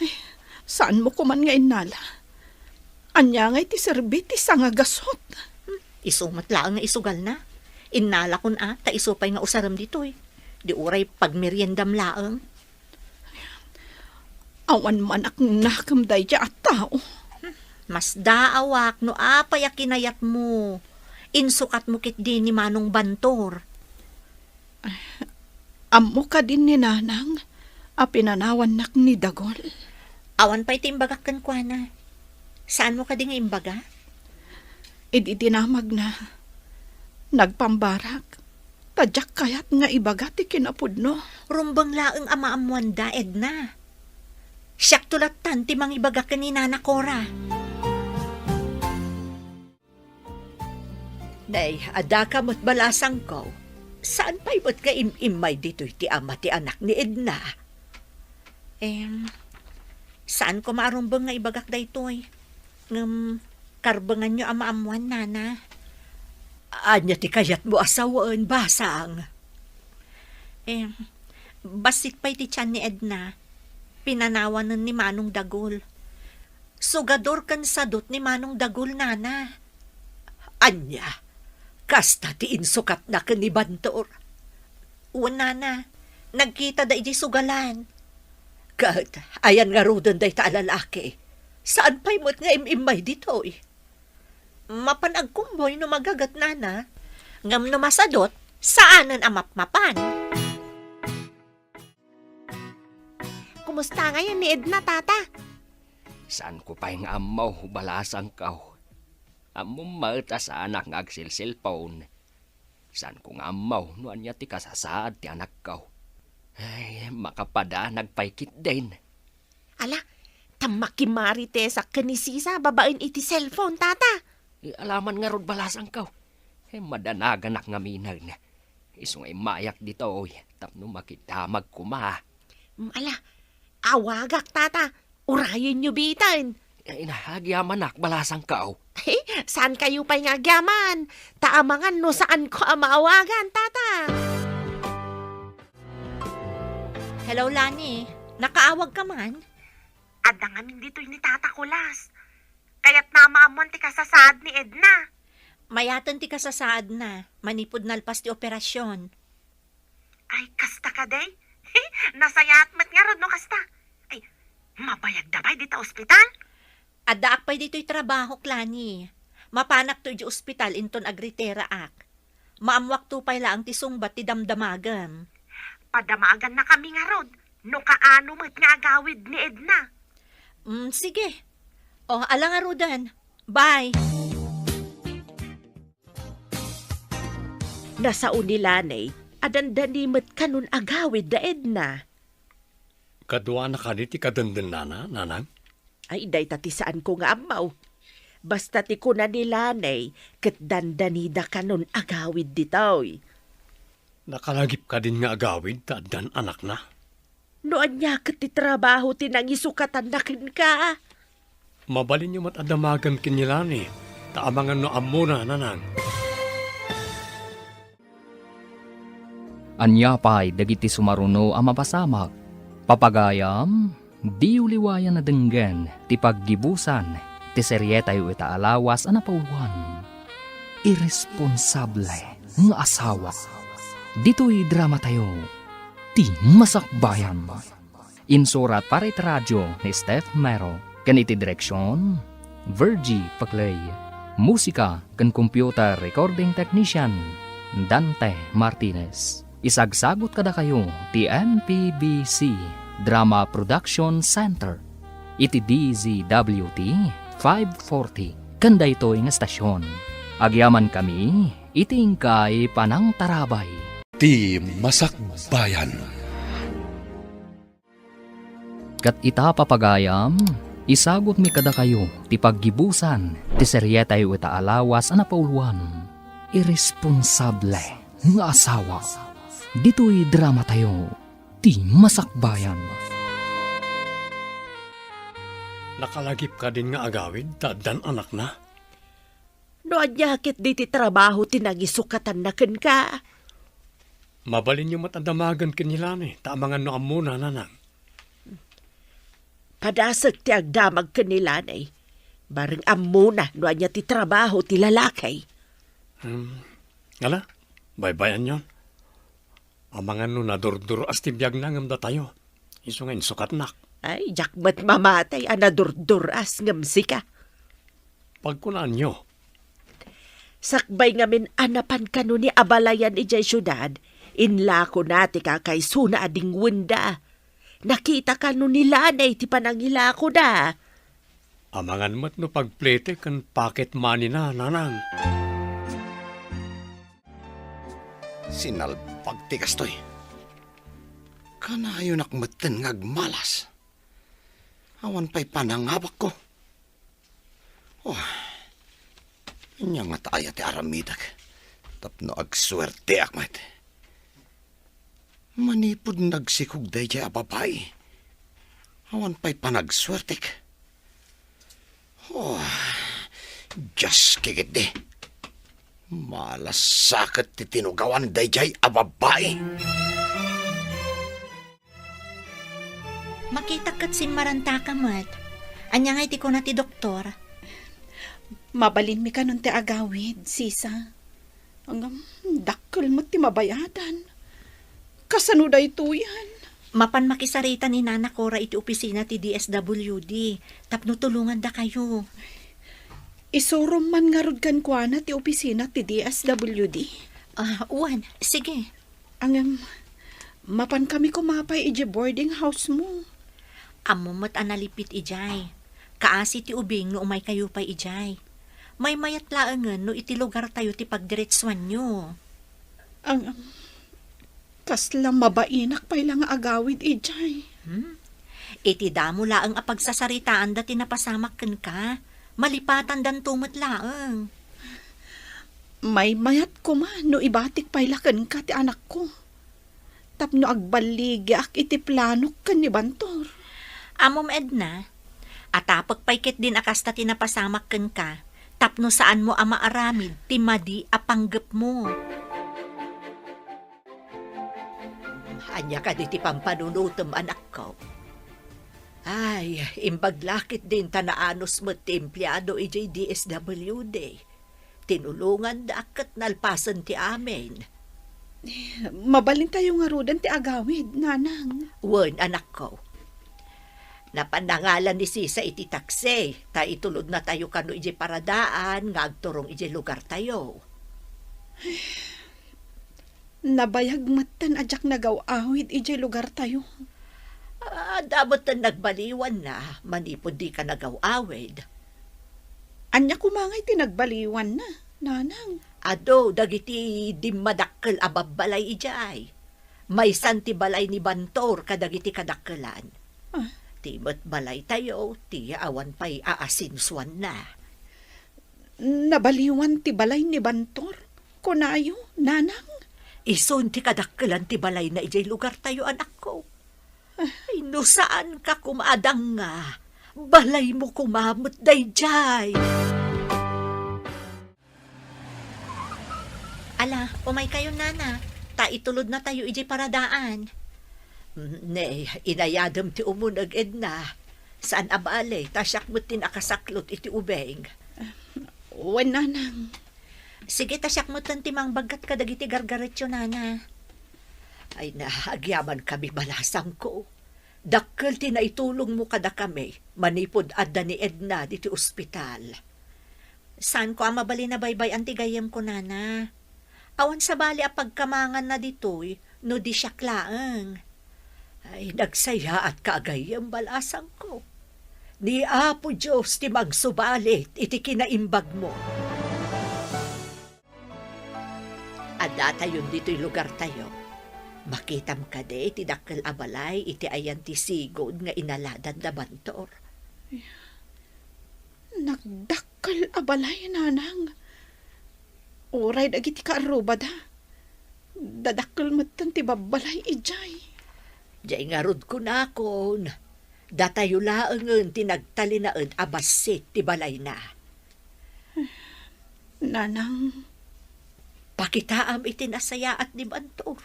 Ay, saan mo kuman nga inala? Anya nga iti serbi ti sangagasot. Isumat laang nga isugal na. Inala kun ta isupay nga usaram ditoy. Di uray pagmeriendam laang. Awan man ak nakamday at tao. Mas daawak no apay kinayat mo. Insukat mo kit din ni Manong Bantor. Amo ka din ni nanang, pinanawan nak ni Dagol. Awan pa'y timbagak kan kuana. Saan mo ka di nga imbaga? Idinamag na. Nagpambarak. Tadyak kayat nga ibaga ti kinapudno. Rumbang laang ama-amuanda, Edna. Siyak tulatan ti mang ibaga ka ni Nana Cora. Nay, ada ka mo't balasang ko. Saan pa'y mo't ka imay dito'y ti ama ti anak ni Edna? Saan ko maarumbang nga ibagak daytoy? Karbangan nyo ama-amuan, Nana. Anya ti kayat mo asawaan, basang. Basit pa'y ti tiyan ni Edna. Pinanawanan ni Manong Dagul. Sugador kan sadot ni Manong Dagul, Nana. Anya, kasta ti insukat na kan ni Bantor. Nana, nagkita da iti sugalan. Kat, ayan nga rodan day ta alalaki. Saan pa'y mo't nga imimay dito'y? Mapanag kumboy no magagat, Nana. Ngam no masadot, saanan amap-mapan? Kumusta ngayon ni Edna, tata? Saan ko pa'y nga amaw, balasang kao. Among maita sa anak nga agsil-cellphone. Saan ko nga amaw, noan niya ti kasasaad ti anak kao. Ay, makapada, nagpaikit din. Ala, tamakimari te sa kanisisa, babain iti cellphone, tata. Alaman nga rod balasang kao. Madanaganak nga minag na. Isong ay mayak dito, oy. Tapno makidamag kuma. Ala, awagak, tata. Urayin nyo bitan. Inahagyaman balasang kao. Saan kayo pa'y ngagyaman? Taamangan no saan ko maawagan, tata. Hello, Lani. Nakaawag ka man? Adangamin dito'y ni Tata Kulas. Kaya't namamon ti kasasaad ni Edna. Mayatan ti kasasaad na. Manipod nalpas ti operasyon. Ay, kasta ka day? Nasayat mat nga rod no kasta. Ay, mabayag dabay dita ospital? Adaak pa'y dito'y trabaho, Lani. Mapanak to di ospital inton agritera ak. Maamwak to pa'y laang ti sungbat ti damdamagam. Padamagan na kami nga rod. No kaano mat nga agawid ni Edna. Sige. Ala nga rodan. Bye. Nasa unilanay, adandanimot kanun agawid da Edna. Kadwa na ka ti kadandan, nanang? Ay, day tati saan ko nga amaw. Basta ti ko na nilanay, kat dandanida kanun agawid ditoy. Nakalagip ka din nga agawid, dan anak na. Noan niya kat ti trabaho tinangisukatan na kin ka. Mabalin nyo matadamagan kinilani. Taamangan no amuna, nanang. Anya pa'y dagiti sumaruno ang mapasamak. Papagayam, di uliwayan na denggen ti paggibusan ti seryetay ita alawas ang napauwan. Irresponsable nga asawa. Dito'y drama tayo, ti masakbayan. Insurat para iti radyo ni Steph Mero, ganiti direksyon, Virgie Paclay. Musika kan computer recording technician, Dante Martinez. Isagsagot kada kayo ti MPBC Drama Production Center. Iti DZWT 540 kanda ito nga stasyon. Agyaman kami, itingkay panang tarabay. Ti Masakbayan. Kat ita papagayam, isagot mi kada kayo ti paggibusan ti seryetay ita alawas ang napauluan. Irresponsable nga asawa. Dito'y drama tayo, ti masakbayan. Nakalagip ka din nga agawid, dan anak na. Noan niya kit di ti trabaho tinagisukatan na kin ka. Mabalin nyo matadamagan kinilani. Taamangan no amuna, nanang. Padasag ti agdamag kanilanay. Baring amuna noan niya ti trabaho ti lalakay. Ala, baybayan yon. Amangan no nadurdur as ti biyag nangam da tayo. Iso nga insukat nak. Ay, jakmat mamatay anadurduras ngam sika. Pagkunaan nyo, Sakbay ngamin anapan kanu ni abalayan ijay syudad, inlako nati ka kay suna ading wunda. Nakita kanu ni lanay ti panangilako da. amangan mat no pagplete kan pocket money na, nanang. Sinalpag ti kastoy. Kanayo nakmatan ngagmalas. Awan pa'y panangawak ko. Oh, inya nga tayo ti aramidag. Tapno agswerte akmat. Manipod nagsikog day jay ababay. Awan pa'y panagswertek. Oh, just kikit di. Malasakit ti tinugawan day jay ababay. Makita kat si Maranta ka mat. Anya nga iti ko na ti doktor. Mabalin mi ka nun ti agawid, sisa. Hanggang dakkel mo ti mabayadan. Kasano da ito yan? Mapan makisarita ni Nana Cora iti opisina ti DSWD. Tapno tulungan da kayo. Isurom man nga rod kan kwa na ti opisina ti DSWD. Uwan, sige. Mapan kami kumapay iji boarding house mo. Amumat analipit ijay. Kaasi ti ubing no umay kayo pa ijay. May mayat laangan no iti lugar tayo ti pagdiretswan nyo. Kaslang mabainak pa ilang agawid ijay. Iti damo laang apagsasaritaan dati napasamak ken ka. Malipatan dan tumot laang. May mayat ko man no ibatik pa ilakan ka ti anak ko. Tapno agbaligi ak iti plano kan ni Bantor. Amom Edna, atapag paikit din akasta tinapasamak ken ka, tapno saan mo ama aramid, timadi apanggap mo. Anya ka di ti pampanunutom anak ko. Ay, imbaglakit din tanaanos mo ti empleyado ijay DSWD. Tinulungan da akat nalpasan ti amin. Mabalin tayo nga rodan ti agawid, nanang. Wen, anak ko. Napanangalan ni Sisa iti takse, ta itulod na tayo kano iji paradaan, nga agturong iji lugar tayo. Nabayag matan ajak nagaw-awid iji lugar tayo. Dapat na nagbaliwan na, manipod di ka nagaw-awid. Anya kumangay tinagbaliwan na, nanang. Ado, dagiti di madakkel ababalay ijay. May santi balay ni Bantor kadagiti kadakkelan. Timot balay tayo, ti awan pa'y aasinsuan na. Nabaliwan ti balay ni Bantor? Kunayo, nanang? Isun ti kadakkelan ti balay na ijay lugar tayo, anak ko. Ay, no saan ka kumadang nga? Balay mo kumamot dayjay. Ala, umay kayo, Nana. Ta itulod na tayo ijay paradaan. Ne, inayadam ti umunag Edna. Saan abale, tasyak mo tinakasaklot iti ubeng. Nanang. Sige, tasyak mo tantimang bagat ka dagiti gargaretsyo, Nana. Ay na, agyaman kami balasang ko. Dakkel tinaitulong mo kada kami, manipod adda ni Edna diti ospital. Saan ko ang mabali na baybay antigayam ko, Nana? Awan sa bali a pagkamangan na ditoy, no di siya klaang. Ay, nagsaya at kaagayam balasang ko. Ni Apo Diyos ti magsubalit iti kinaimbag mo. Ada tayo dito'y lugar tayo. Makitam ka de, iti dakkel abalay, iti ayan ti sigod nga inaladan da Bantor. Nagdakkel abalay, nanang. Uray dagiti kaaruba da. Dadakkel matan ti babalay ijay. Diyay nga rod ko na akon. Datayo laangan tinagtalinaan abasit ti balay na. Nanang. Pakitaam iti nasayaat ni Bantor.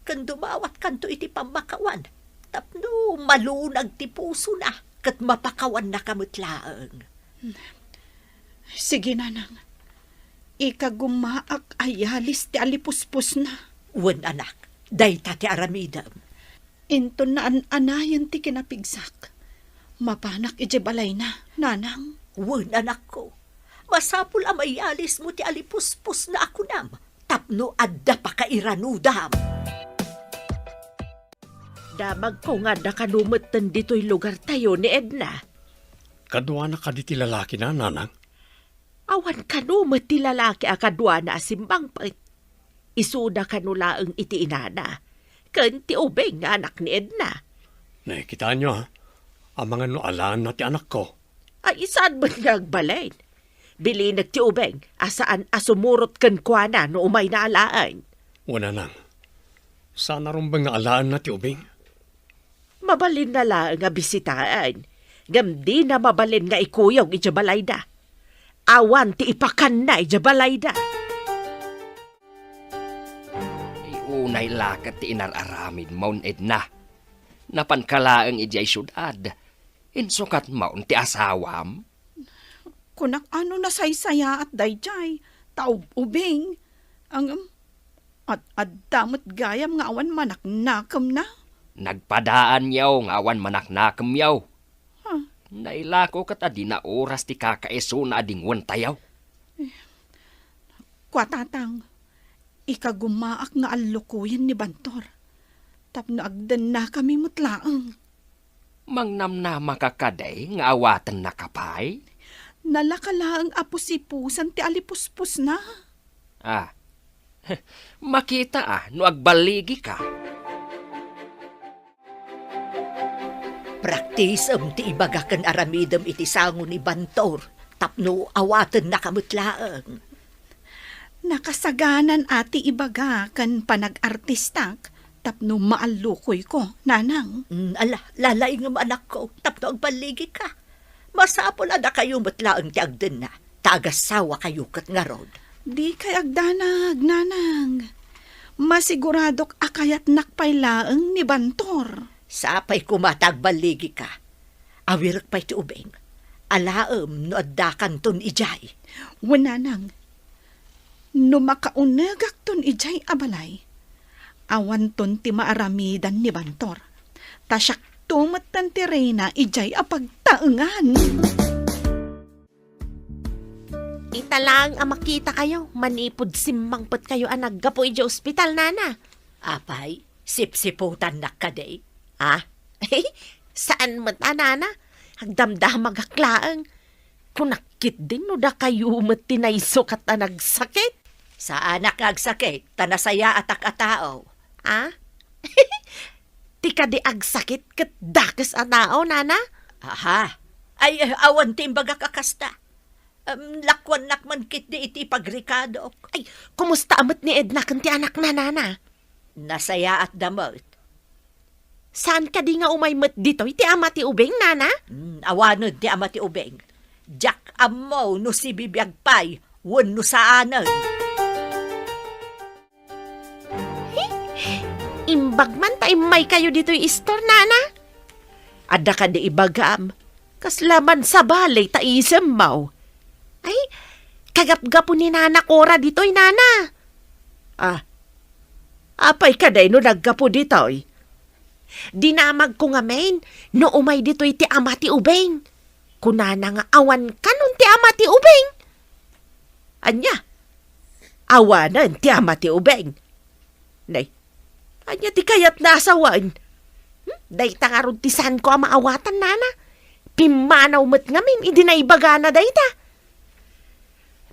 Kan dumawat kanto iti pamakawan. Tapno malunag ti puso na. Kat mapakawan na kamutlaang. Sige, nanang. Ikagumaak ayalis ti alipuspos na. Wen anak, dayta ti aramidam. Into na anayan ti kinapigsak. Mapanak ije balay na, nanang. Wen anak ko, masapul ang ayalis mo ti alipuspos na ako nam. Tapno adda pa kairanudam. Damag ko nga nakanumatan dito'y lugar tayo ni Edna. Kadwa na ka di ti lalaki na, nanang. Awan kanumat ti lalaki a kadwa na simbang pait. Isuda kanulaang iti inana. Kan ti ubeng nga anak ni Edna. Nakikita nyo, ha? ang mga noalaan na ti anak ko. Ay, saan ba't nga agbalay? Bili nagtiubeng, asaan asumurot kan kuana no umay na alaan. Wala nang. Sana rin ba nga alaan na ti ubing? Mabalin na lang nga bisitaan. Gamdi na mabalin nga ikuyog ijabalayda. Awan ti ipakan na ijabalayda. Unay lakat ti inararamid maun Edna. Napankalaang ijay syudad. Insukat maun ti asawam. Kunak ano na saysaya at dayjay, taob ubing. Ang at damot gayam nga awan manaknakam na. Nagpadaan yaw nga awan manaknakam yaw. Huh. Nailako kat adi na oras ti kakaiso na adingwan tayaw. Kwatatang, ikagumaak nga alukuyan ni Bantor. Tapno agdan na kami mutlaang. Mangnam na makakaday nga awatan na kapay. Nalakalaang apusipusan ti alipuspus na. Ah, makita no agbaligi ka. Praktisam ti ibagakan aramidam iti sango ni Bantor. Tapno awatan na kamutlaang. Nakasaganan ati ibaga kan panag-artistak. Tapno maalukoy ko, nanang. Lalay nga anak ko. Tapno agbaligi ka. Masapol ada kayo matlaang ti agdan na. Tagasawa kayo kat nga rod. Di kay agdanag, nanang. Masiguradok akayat nakpaylaang ni Bantor. Sapay kumatagbaligi ka. Awirak pa'y ti ubeng. Alaam no addakan ton ijay. Wananang. No makaunagak ton ijay abalay. Awan ton ti maaramidan ni Bantor. Tasyak tumat tan ti Reyna ijay apagtaengan. Ita lang ang makita kayo. Manipod simmangpot kayo ang naggapo ija ospital, nana. Apay, sipsiputan na ka day. Ah? Saan mat, nana? Hagdamdah magaklaang. Kunakit din no da kayo mat tinaysukat na nagsakit. Sa anak agsakit, tanasaya atak atao. Ah? Tika di agsakit kat dakas anao, nana? Aha. Ay, awan timbaga kakasta. Lakwan nakman kit di iti pagrikado. Ay, kumusta amat ni Edna kanti anak na, nana? Nasaya at damot. Saan ka di nga umaymat dito? Iti ama ti ubeng, nana? Awanod ti ama ti ubeng. Jack amo no si bibiyag pay, won no saanan. Imbag man ta imay kayo dito istor, nana? Ada ka di ibagam. Kaslaman sa balay ta isem mau. Ay, kagap-gapo ni nana Cora dito'y, nana. Apay ka day no naggapo dito'y. Dinamag ko nga main, no umay dito'y ti ama ti ubeng. Kunana nga awan kanon ti ama ti ubeng. Anya, awanan ti ama ti ubeng. Nay, anya ti kayat nasawan. Dayta nga ron tisan ko ang maawatan, nana. Pimanaw mat ngamin, idinaibaga na dayta.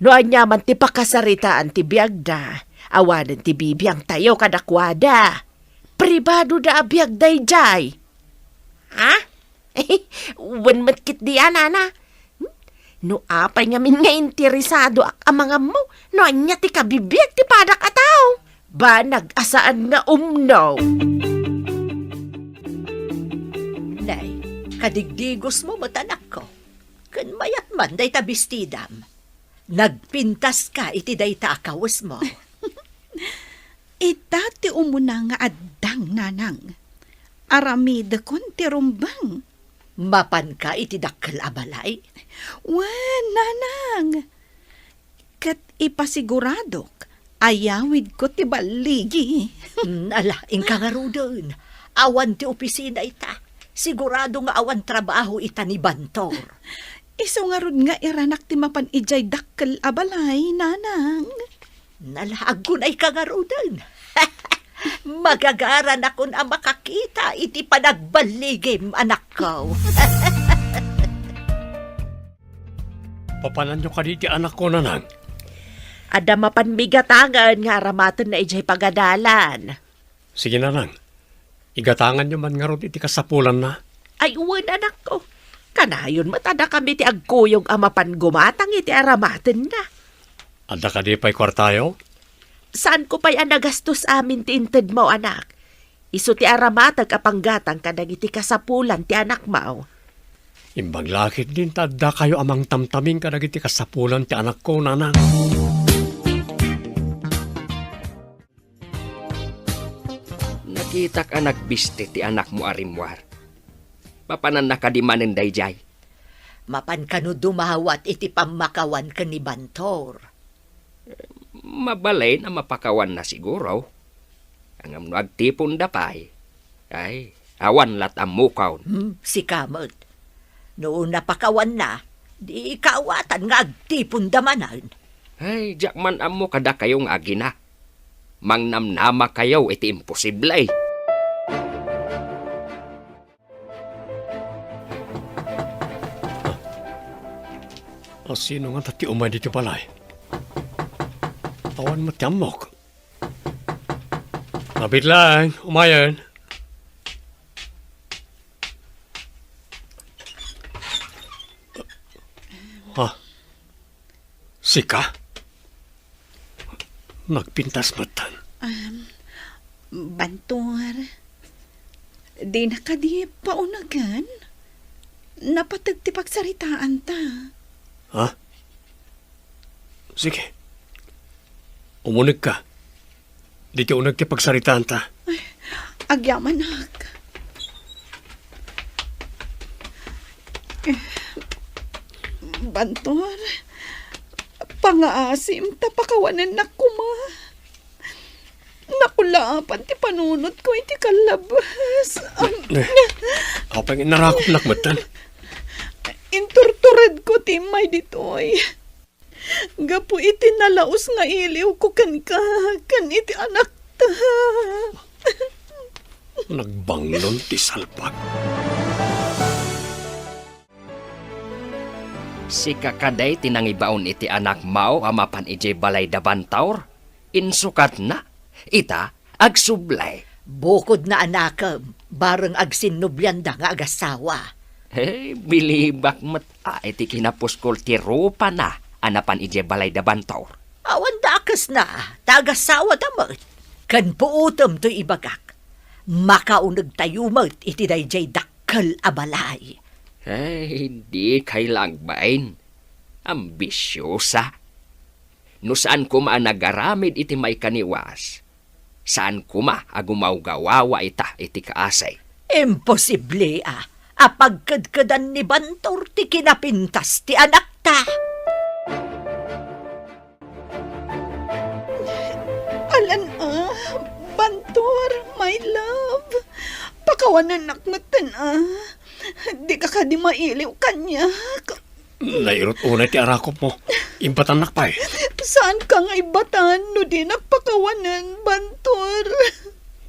No anya man ti pakasaritaan ti biyagda, awanan ti bibiyang tayo kadakwada. Pribado da abiyagday jay. Ha? Wan matkit diyan, nana. No apay ngamin nga interesado ang mga mo, no anya ti kabibiyag ti padak ataw. Ba nag-asaan nga umno? Nay, kadigdigos mo matanak ko. Kan mayat man day tabistidam. Nagpintas ka iti day ta akawas mo. Ita ti umuna nga addang, nanang. Aramida kon ti rumbang. Mapan ka iti dakkel abalay. Wan, nanang. Kat ipasiguradok, ayawid ko ti baligi. Ala, ingka nga ro doon. Awan ti opisina ita. Sigurado nga awan trabaho ita ni Bantor. Iso nga rod nga iranak ti mapan ijay dakkel abalay, nanang. Nalagon ay ka nga ro doon. Magagaran akon ang makakita iti panagbaligim, anak ko. Papanan nyo ka di ti anak ko, nanang. Ada mapanbigatangan nga aramatan na ijay pagadalan. Sige, nanang. Igatangan nyo man nga ron iti kasapulan na. Ay, uwan anak ko. Kanayon matada kami ti agkuyog amapan gumatang iti aramaten na. Ada ka di pa'y kwartayo? Saan ko pa'y nagastos amin ti inted mo, anak? Iso ti aramatag apanggatang kadag iti kasapulan ti anak mo. Imbag lakit din tadda kayo amang tamtaming kadag iti kasapulan ti anak ko, nanang. Nakita ka nagbiste ti anak mo arimwar. Papanan nakadimanin dayjay. Mapan kano dumawat iti pamakawan ka ni Bantor. Mabalay na mapakawan na siguro. Ang agtipon dapay. Ay, awan lat ang mukaw. Si Kamot. Noon napakawan na, di kaawatan nga agtipon damanan. Ay, jakman amo kada kayong agina. Mangnamnama kayo iti imposible. O sino nga tati umay dito palay? Awan matiyamok. Kapit lang, umayan. Ha? Sika? Nagpintas matan. Bantor, di na ka di paunagan. Napatag ti pagsaritaan ta. Ha? Sige. Umunig ka. Di ka unag ti pagsaritaan ta. Agyaman nak. Bantor, pangaasim tapakawanan na kuma. Nakulapan ti panunot ko iti kalabas. Kapag inarakop nakmatan. Inturturad ko ti may ditoy. Gapu iti nalaos nga iliw ko kan iti anak ta. Nagbanglon ti salpag. Si kakaday tinangibaon iti anak mao amapan ije balay da Bantor. Insukat na. Ita, agsublay. Bukod na anakam, bareng agsinubyan da nga agasawa. Hey, bilibak mat iti kinapuskol ti rupa na anapan ije balay da Bantor. Awan dakas na, tagasawa damot. Kan puutom to ibagak. Makaunag tayo mat iti dayjay dakkel abalay. Hey, hindi kailang bain. Ambisyosa. No saan kuma nagaramid iti may kaniwas. Saan kuma agumaw-gawawa ita iti kaasay. Imposible apagkadkadan ni Bantor ti kinapintas ti anak ta. Alan Bantor, my love. Pakawanan nakmatan Di ka di mailiw kanya. Nairot unay ti arakop mo. Imbatan nakpay. Saan ka nga ibatan no di nakpakawanan, Bantor?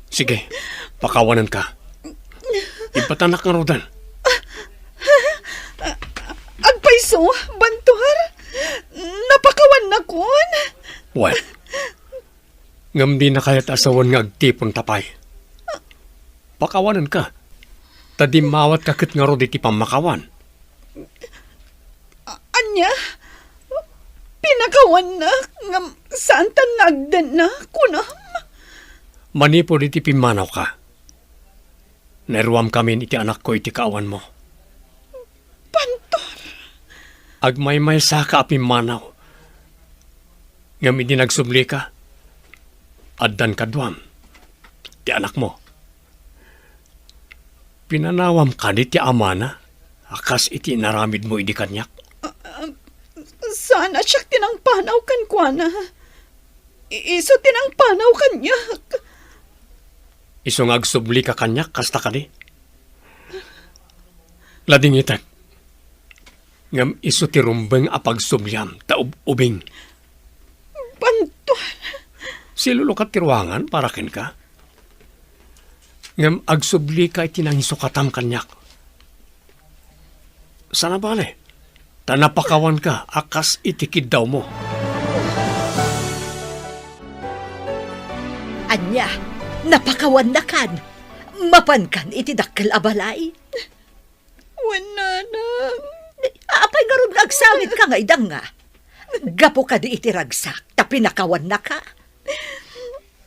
Sige, pakawanan ka. Imbatan nga rodan. Agpaiso, Bantor? Napakawan na kon? Well, ngam di na kaya't asawan nga agtipon tapay. Pakawanan ka. Tadimawat kakit nga ro di ti pamakawan. Anya? Pinakawan na? Ngam saan tan nagdan na? Kunam? Manipo di ti pimanaw ka. Neruam kami iti anak ko iti kaawan mo. Bantor? Agmay-may sa ka pimanaw. Ngam hindi nagsubli ka. Addan kadwam. Ti anak mo. Pinanawam ka di ti amana. Akas iti naramid mo idi kanyak. Sana siya tinangpanaw kan kuana. Iso tinangpanaw kanyak. Isong agsubli ka kanyak, kasta ka di. Lading itak. Ngam iso ti rumbeng apagsubliam, taub-ubing. Bantor? Silulukat ti ruangan, para ken ka. Ngam agsubli ka iti nang isukatam kanyak. Sana bale, tanapakawan ka, akas itikid daw mo. Anya, napakawan na kan. Mapan kan iti dakkel abalay. Wananang. Apay nga ron agsawit ka nga idang nga. Gapo ka di itiragsak, ta pinakawan na ka.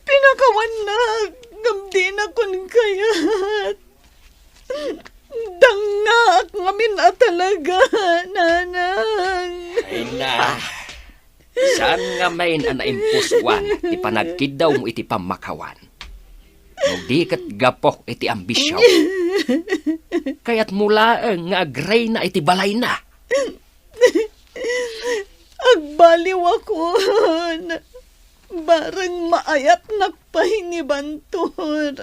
Pinakawan na. Gamdi na kun kayat. Dangak ngamin na talaga, nanang. Ay na. Saan nga main ang naimpuswan, ti panagkidaw mo iti pamakawan. No di kat gapok iti ambisyaw. Kaya't mula nga agray na iti balay na. Agbaliw ako. Barang maayat nakpahingi bantor.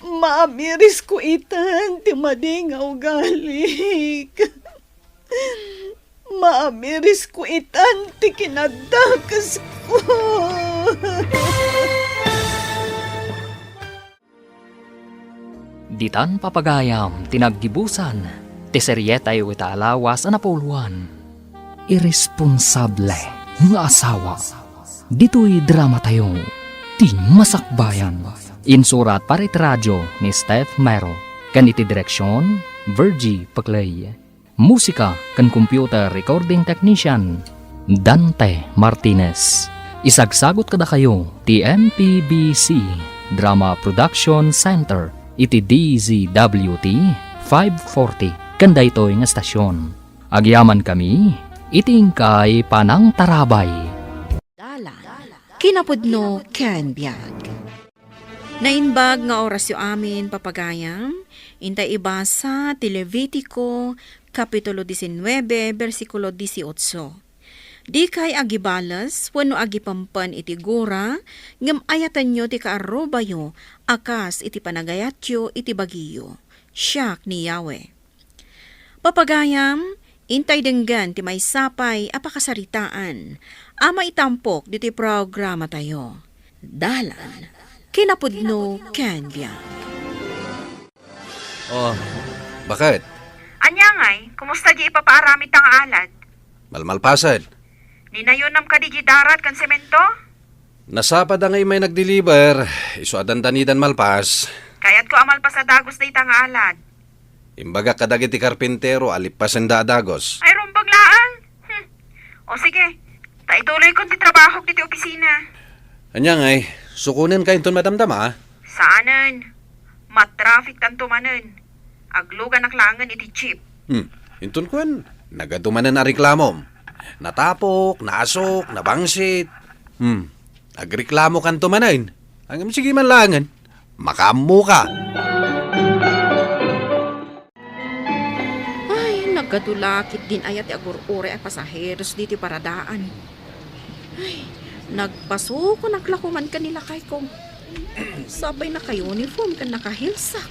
Maamiris ko itan, ti madingaw galik. Maamiris ko itan, ti kinadakas ko. Ditan papagayam, tinaggibusan, ti seryetay wita alawas na napuluan. Irresponsable nga asawa. Dito'y drama tayo, ti masakbayan. Insurat parit radyo ni Steph Mero. Kaniti direksyon, Virgie Paclay. Musika kan computer recording technician, Dante Martinez. Isagsagot kada kayo, ti MPBC Drama Production Center. Iti DZWT 540 kanda ito'y nga stasyon. Agyaman kami, iting kay Panang Tarabay. Kinapudno ken biag. Nainbag nga oras yu amin papagayam, intay ibasa ti Levitico, Kapitulo 19, versikulo 18. Di kay agibalas, wano agipampan iti gura, ngam ayatan nyo ti kaarobayo, akas iti panagayatyo iti bagiyo. Siyak ni Yahweh. Papagayam, intay denggan ti may sapay apakasaritaan, ama itampok diti programa tayo. Dalan, kinapudno Kenya. Oh, bakit? Anya ngay, kumusta di ipapaaramid tang alad? Malmalpasan. Ninayunam ka di darat kan semento? Nasapad ngay may nag-deliver. Isu adan-danidan malpas. Kaya't ko amal pa sa dagos na itang alad. Imbaga kadagiti karpintero alipasan da dagos. Ay rumbag laan. O sige, taituloy ko ti trabaho diti opisina. Anya ngay, sukunin ka inton madamdama. Saanan? Matraffic tanto manen. Aglugan naklangan iti chip. Inton kwan, nagadumanan na reklamom. Natapok, naasok, nabangsit. Agreklamo kan tumanan. Ang sige man langan, makamu ka. Ay, nagkadulakit din ayat ti agurure ay pasaheros diti paradaan. Ay, nagpasuko naglakuman kanila kay kong. Sabay naka-uniform kan nakahilsak.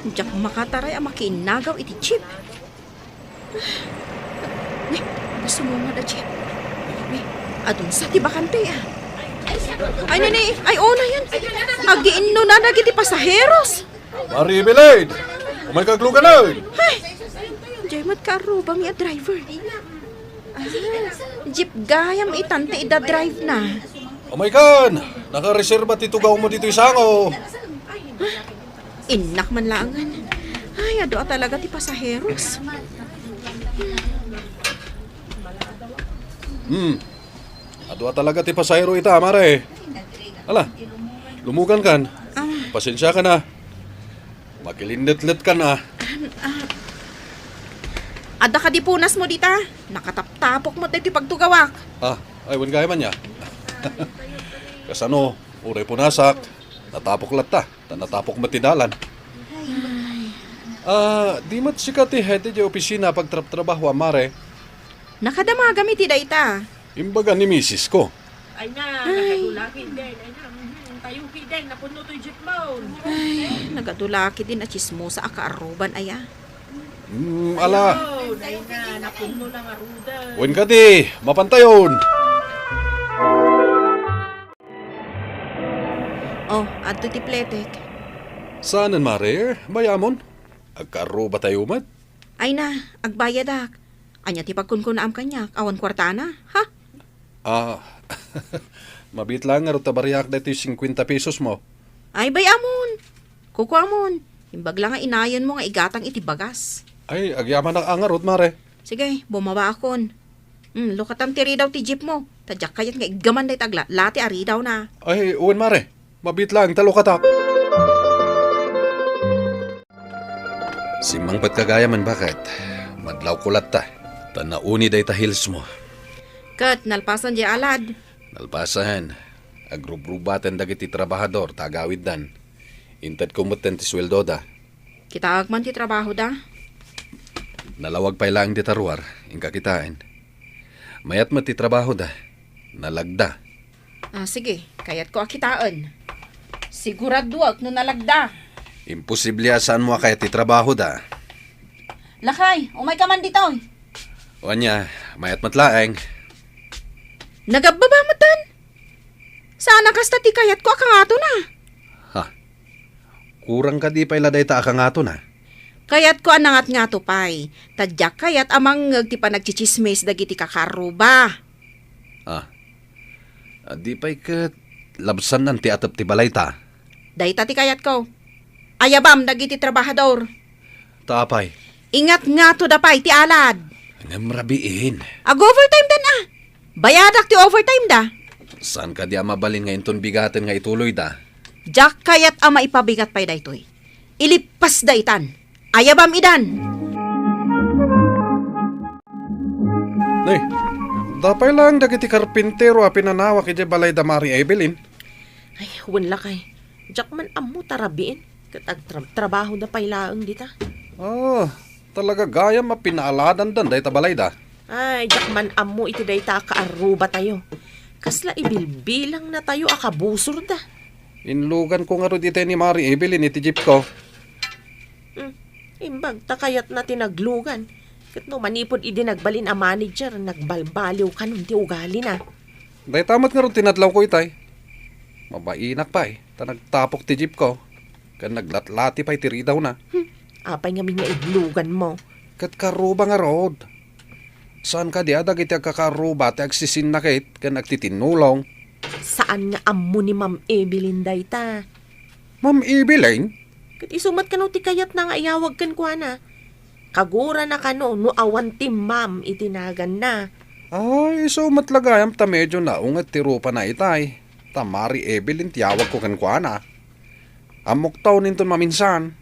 Diyak makataray ang makinagaw iti chip. Ay, gusto mo nga da chip. Ay, adun sa ti bakante Ay, nani, ay ona yan. Agiin no na nagiti pasaheros. Maribilid! Umay kaglugan na! Ay, Jaymat karubang ya driver. Jeep gayam itante ida drive na. Umay kan! Nakareserba titugaw mo dito isango. Inak man langan. Ay, ado talaga ti pasaheros. Adwa talaga ti pasayro ita, mare. Ala, lumugan kan. Pasensya ka na. Makilindet-let ka na. Ada ka di punas mo dita. Nakataptapok mo tayo ti pagtugawak. Ay, wan gaya man niya. Kasano, uray punasak. Natapok latta. Natapok matidalan. Di mat sikat ti head di opisina pagtrabaho, mare. Nakadama gamit ti dayta. Imbaga ni misis ko. Ay na, nakadulakid din. Ay na, tayong kiden, napuno to'y jeep mo. Ay, nagadulaki din at chismosa akaaruban aya. Ala. Ay na, napuno ng aruda. Wen ka di, mapantayon. Oh, adto ti pletek. Saanan, mare? Bayamon? Agkaro ba tayo mat? Ay na, agbayadak. Anya ti pagkunkunaam kanyak, awan kwartana, ha? Mabit lang nga ro tabariyak dito yung 50 pesos mo. Ay bayamon. Kukuamon. Imbag lang nga inayon mo nga igatang iti bagas. Ay, agyaman na angarot, mare. Sige, bumaba akon. Lukatam tiri daw ti jeep mo. Tadyak kayat nga igaman day tagla. Lati ari daw na. Ay, uwan, mare. Mabit lang, talo ka ta. Simang pat kagayaman bakit? Madlaw kulat ta. Tanauni day ta hills mo. Kat, nalpasan di alad. Nalpasahan. Agrubrubaten dagiti trabahador, tagawid dan. Intad kumutan ti sweldo da. Kita agman ti trabaho da. Nalawag pa ilang di taruar, ingka kitain. Mayat mo ti trabaho da. Nalagda. Sige, kayat ko akitaan. Siguraduak no nalagda. Imposible asan mo kaya ti trabaho da. Lakay, umay ka man dito. Wanya, mayat matlaeng. Nagababamatan. Sana kasta ti kayat ko akangato na. Kurang ka di pa iladay ta akangato na. Kayat ko anangat nga to pay. Tadyak kayat amang ti pa nagchichismis dagiti kakaruba. Di pa'y kat labsan nan ti atap ti balay ta. Dayta ti kayat ko. Ayabam dagiti trabahador. Tapay, Ingat nga to dapay ti alad. ngam rabiin. Overtime dan Bayadak ti overtime da. Saan ka di mabalin nga inton bigaten nga ituloy da? Jak kayat ama ipabigat pay daytoy. Ilipas daytan. Ayabam idan. Nay, dapay lang dagiti karpintero a pinanawak iti balay da Mari Evelyn. Ay, wala kay. Jak man amo tarabiin. Katag trabaho na pailaang dita. Talaga gaya mapinaaladan dan day ta balay da. Ay, jak man amo iti dayta kaaruba tayo. Kasla ibilbilang na tayo akabusor da. Inlugan ko nga ro dito ni Mari Evelyn iti jeep ko. Imbag, takayat na tinaglugan. Kat no manipod idi nagbalin a manager, nagbalbaliw ka nun ti ugali na. Day tamat nga ro tinadlaw ko itay. Mabainak pa ta nagtapok ti jeep ko. Kan naglatlati pa iti ridaw na. Apay nga nga iglugan mo. Kat karuba nga rod. Saan ka di adag iti agkakaruba ti agsisin na kit kan nagtitinulong. Saan nga amo ni Ma'am Evelyn dayta? Ma'am Evelyn? Kat isumat ka no ti kayat na nga iyawag kan kwa na. Kagura na ka no awan ti Ma'am itinagan na. Ay, so matlagayam ta medyo naungat ti rupa na itay. Ta Mari Evelyn tiyawag ko kan kwa na. Amok taon ninton maminsan.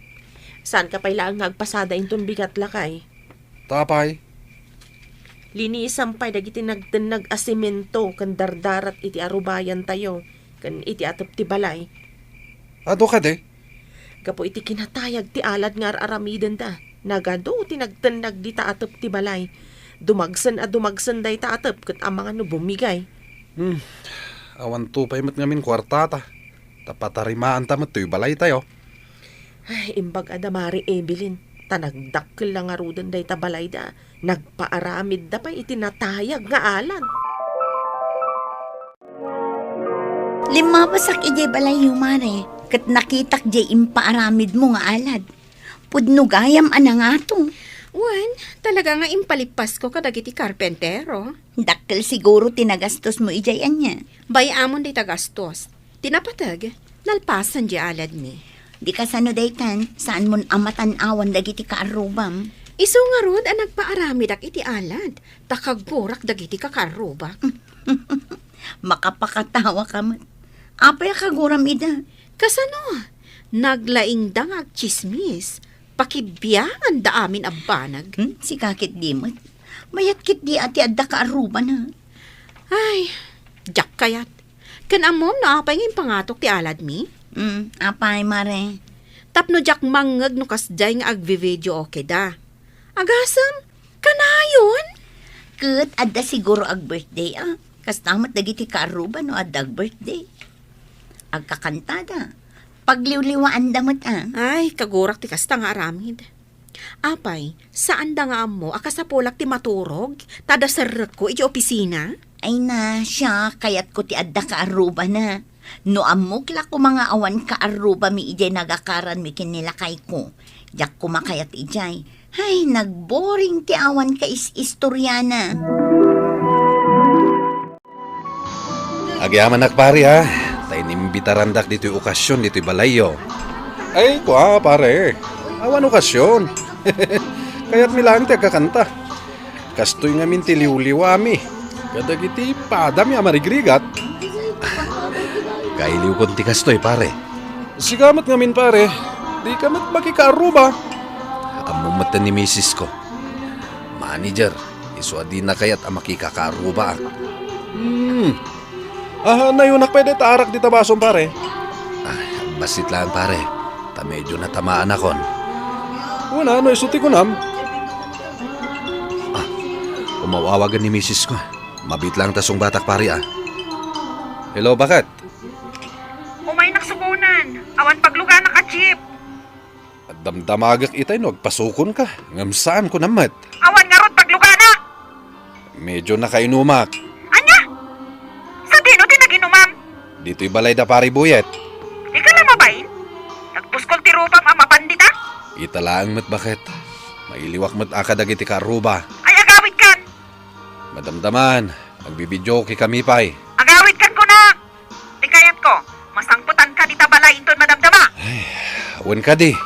Saan ka pailang ngagpasada inton bigat lakay? Tapay. Linisan pa'y dagiti nagdanag asimento kan dardarat iti arubayan tayo kan iti atop ti balay. Ado ka de? Gapo iti kinatayag ti alad nga aramiden da. Nagado ti nagdanag di ta atop ti balay. Dumagsan day ta atop kat ang mga no bumigay. Awan tupay mat ngamin kwartata. Tapatarimaan ta mat tuy balay tayo. Ay, imbag adamari Evelyn. Tanagdakkel lang nga rudan day ta balay da. Nagpaaramid da pa itinatayag nga alad. Lima pasak ijay balay humare. Kat nakitak jay impaaramid mo nga alad. Pudno gayam ana nga to. Wan, talaga nga impalipas ko kadagiti karpentero. Dakkel siguro tinagastos mo ijay anya. Bayamon di tagastos. Tinapatag, nalpasan di alad mi. Di ka sano daytan, saan mon amatan awan dagiti kaarubam. Iso nga rod ang nagpaaramidak iti alad. Takagburak dagiti kakarubak. Makapakatawa ka man. Apay kaguram ida. Kasano? Naglaing dangag chismis. Pakibiyangan da amin abanag. Si kakit di mat. Mayat kit di ati adda kaaruban ha. Ay, jak kayat. Kan amom na apay ngayong pangatok ti alad mi? Apay mare. Tapno jak mangag no kasday nga agvi-video okay da. Agasam, kanayon? Kat adda siguro ag birthday Kastamat dagiti kaaruban no adda ag birthday. Agkakantada. Pagliwliwaan damot Ay, kagurak ti kasta nga aramid. Apay, saan da nga mo akasapolak ti maturog? Tada sarrek ko iti opisina? Ay na, siya, kayat ko ti adda kaaruba na. No amukla ko mga awan kaaruba mi ijay nagakaran mi kinilakay ko. Jak kumakayat ijay. Ay, nagboring ti awan ka is-istoryana. Agyaman nakpari ha. Tay nimbitarandak dito'y okasyon dito'y balayo. Ay, kwa, pare. Awan okasyon. Kaya't milang ti kakanta. Kastoy nga min tiliw-liwami. Kadagiti padami amarigrigat. Kailiw kon ti kastoy, pare. Sigamat nga min, pare. Di kamat makikaruba. Amumat ni misis ko. Manager, isuadi na kaya't ang makikakaruba. Na yun pwede taarak di tabason, pare. Basit lang, pare. Ta medyo natamaan akon. Una, isuti ko nam. Umawawagan ni misis ko. Mabit lang tasong batak, pare, Hello, bakit? Umay nagsugunan. Awan pagluga na ka-jeep. At damdamagak itay no, agpasukon ka. Ngamsaan ko namat. Awan nga rod pagluga na. Medyo nakainumak. Anya? Sa dino din naginumam. Dito'y balay da pari buyet. Di ka lang mabayin? Nagpuskol ti rupam ang mapandita? Italaang mat bakit? Mailiwak mat akadagiti karuba. Ay agawid kan. Madamdaman, magbibidyo ki kami pa'y. Agawid kan ko na. Di kayat ko. Masangputan ka di tabalay inton madamdama. Awan ka di.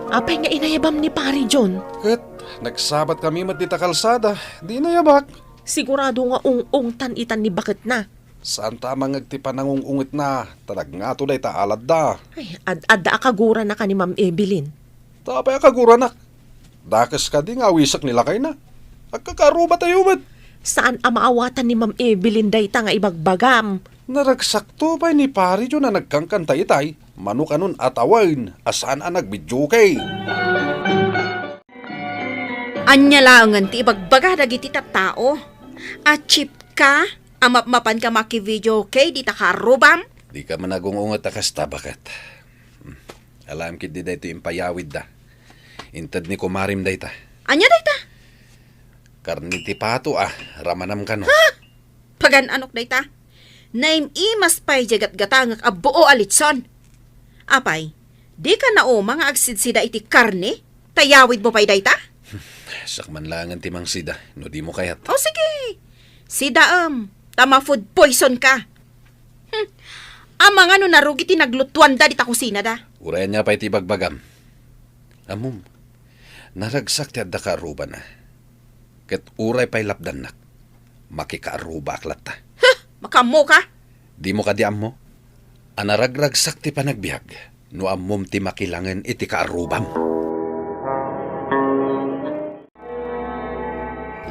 Apay nga inayabam ni Pari John. Kat, nagsabat kami mat dita kalsada. Di na yabak. Sigurado nga ung-ungtan itan ni bakit na. Saan tamang agtipan ng ungungit na? Talag nga to day taalad da. Ay, adda akagura na ka ni Ma'am Evelyn. Tapay akaguranak. Dakas ka di nga wisak nila kay na. Agkakaruba tayo mat. Saan ang maawatan ni Ma'am Evelyn dayta nga ibagbagam? Naragsakto pa ni pari jo na nagkangkantay tay. Manok anon atawain. Asaan ang nagbidyo kay? Anya langan ti ibagbaga dagiti tattao. Chip ka, amap-mapan ka maki-video kay di takarubam. Di ka managungungot akasta bakit? Alam kit di dayto impayawid da. Intad ni kumarim dayta. Anya dayta? Karniti pato ramanam ka no. Pagan anok dayta? Naim imas pay jagat-gatangak abuo alitson. Apay, di ka na o mga agsidsida iti karne? Tayawid mo pay dayta? Sakman langan timang sida, no di mo kayat. O sige, sida tama food poison ka. Ang mga no narugi tinaglutuan da di ta kusina da. Urayan niya pa'y tibagbagam. Amum, naragsak ti adda ka aruba na. Kat uray pa'y lapdan nak. Makikaaruba aklat ta. Makamo ka? Di mo kadiam mo? Anaragragsak ti panagbiag. No amum ti makilangan iti kaarubam.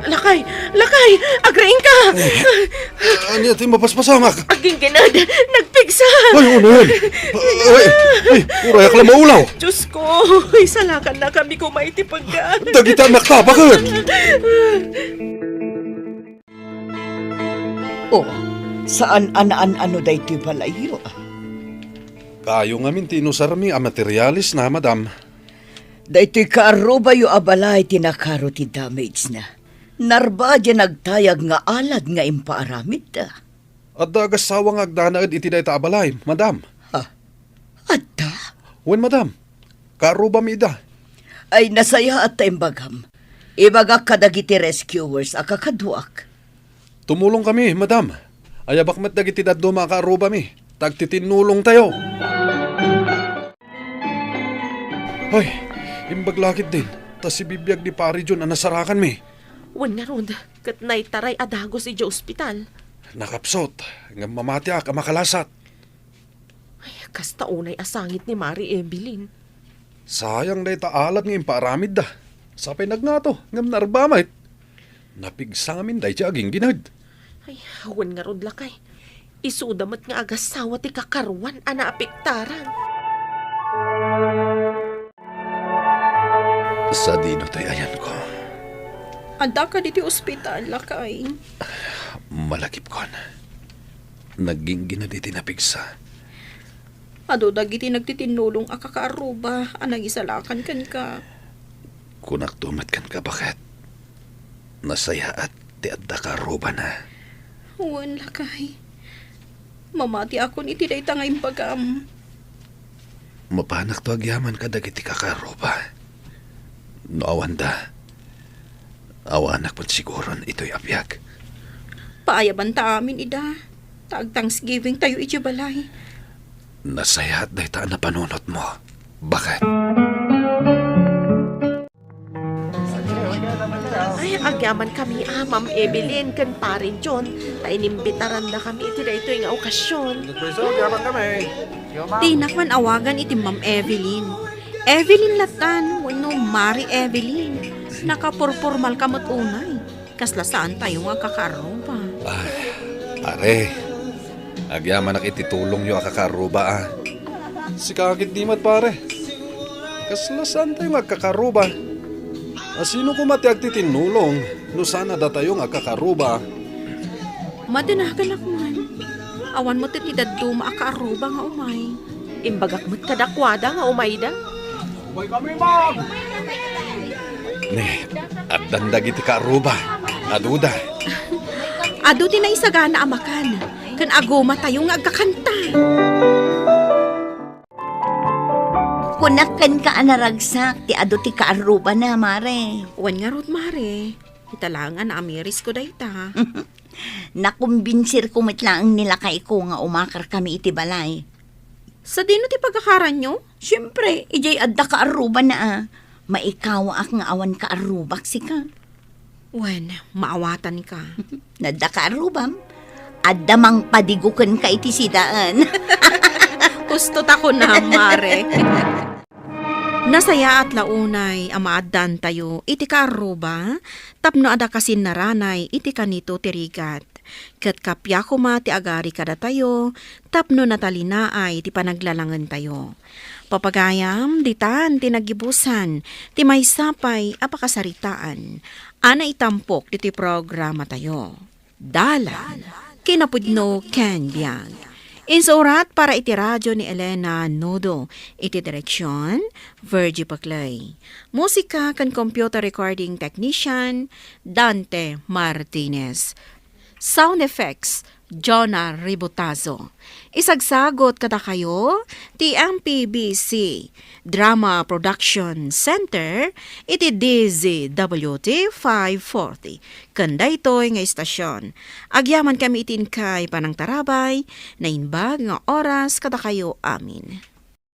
Lakay, agrain ka! Anya ti mapaspasamak? Aging ginad, nagpigsa! Ay, ano yan? Ay, uray akla maulaw. Diyos ko, isalakan na kami kumaitipagkaan. Dagita naktapakan. Saan ano day ti balayo? Kayo nga min tinusarmi a materialis na, madam. Daytoy kaaruba yu abalay tinakaro ti damage na. Narba dyan nagtayag nga alad nga impaaramid da. At dagasawang agdanaad iti dayta abalay, madam. Adda? Wen, madam. Karuba mi ida. Ay nasaya at taimbagam. Ibagak kadagiti rescuers akakaduak. Tumulong kami, madam. Ayabak mat dagiti daddo makaruba mi. Tagtitinulong tayo. Hoy, imbaglakit din. Tas si bibiyag ni pari John ang nasarakan mi. Wan nga ron, kat naitaray adago si Joe Hospital. Nakapsot, nga mamatiak ang makalasat. Ay, kasta unay asangit ni Mari Evelyn. Sayang na itaalat ng imparamid da. Sapay nagnato, ngam narbamait. Napigsamin day siya aging ginad. Ay, wan nga ron lakay. Isudamat nga agasawa ti kakarwan ana apiktaran. Sa dino tayo ayan ko. Anda ka diti ospital, lakay. Malakip ko na. Naging ginaditi napigsa. Ado dagiti nagtitinulong akakaaruba, anang isalakan kan ka. Kunak tumat kan ka bakit? Nasaya at ti adda ka aruba na. Wan, lakay. Mamati ako ni ti dayta nga impagam. Mapanak to agyaman ka dagiti kakaruba. Noawan da. Awanak po siguro ito'y abiyag. Paayaban ta amin, ida. Tag Thanksgiving tayo iti balay. Nasayat dayta na panunot mo. Bakit? Ay, agyaman kami, Ma'am Evelyn, kan parin John. Tainimbitaran na kami iti ito yung okasyon. Di nakman awagan iti Ma'am Evelyn. Evelyn latan, wano Mari Evelyn. Nakapurpurmal kamot unay. Kasla saan tayo nga kakaroba. Ay, pare. Agyaman nak ititulong yung akakaruba ah. Si kakit di mat pare. Kaslasan tayo magkakaruba. Sino ko mati agtitinulong? No sana da tayo agkakaruba. Madanagan ako man. Awan mo titidaddo maakaroba nga umay. Imbagak mo't kadakwada nga umayda. Ne, at dandag iti karuba. Aduda. Ado din na isagana amakan. Kan aguma tayo nga agkakanta. Kunakan ka anaragsak, ti ado ti kaaruba na, mare. Wan nga rod mare. Italangan na amiris ko dayta. Nakumbinsir ko mitlaang nilakay ko nga umakar kami iti balay. Sa dino ti pagkakaran nyo? Siyempre, ijay adda kaaruba na ah. Maikawa ak nga awan kaarubak si ka. Wan, maawatan ka. Nadda kaarubam. Adda mang padigukan ka iti sidaan. Gusto ta ko na, mare. Nasaya at launay, amaadan tayo, iti karuba, tapno ada kasin naranay, iti kanito tirigat. Kat kapya kuma ti agari kada tayo, tapno natalinaay, ti panaglalangan tayo. Papagayam, ditan, tinagibusan, ti may sapay, apakasaritaan, ana itampok, ti programa tayo. Dalan, kinapudno ken biyag. Insurat para iti radyo ni Elena Nodo. Iti direksyon, Virgie Paclay. Musika kan computer recording technician, Dante Martinez. Sound effects, Jonah Ribotazo. Isagsagot kada kayo, TMPBC, Drama Production Center, iti DZWT 540. Kanda ito'y nga istasyon. Agyaman kami itin kay Panang Tarabay, na inbag nga oras kada kayo amin.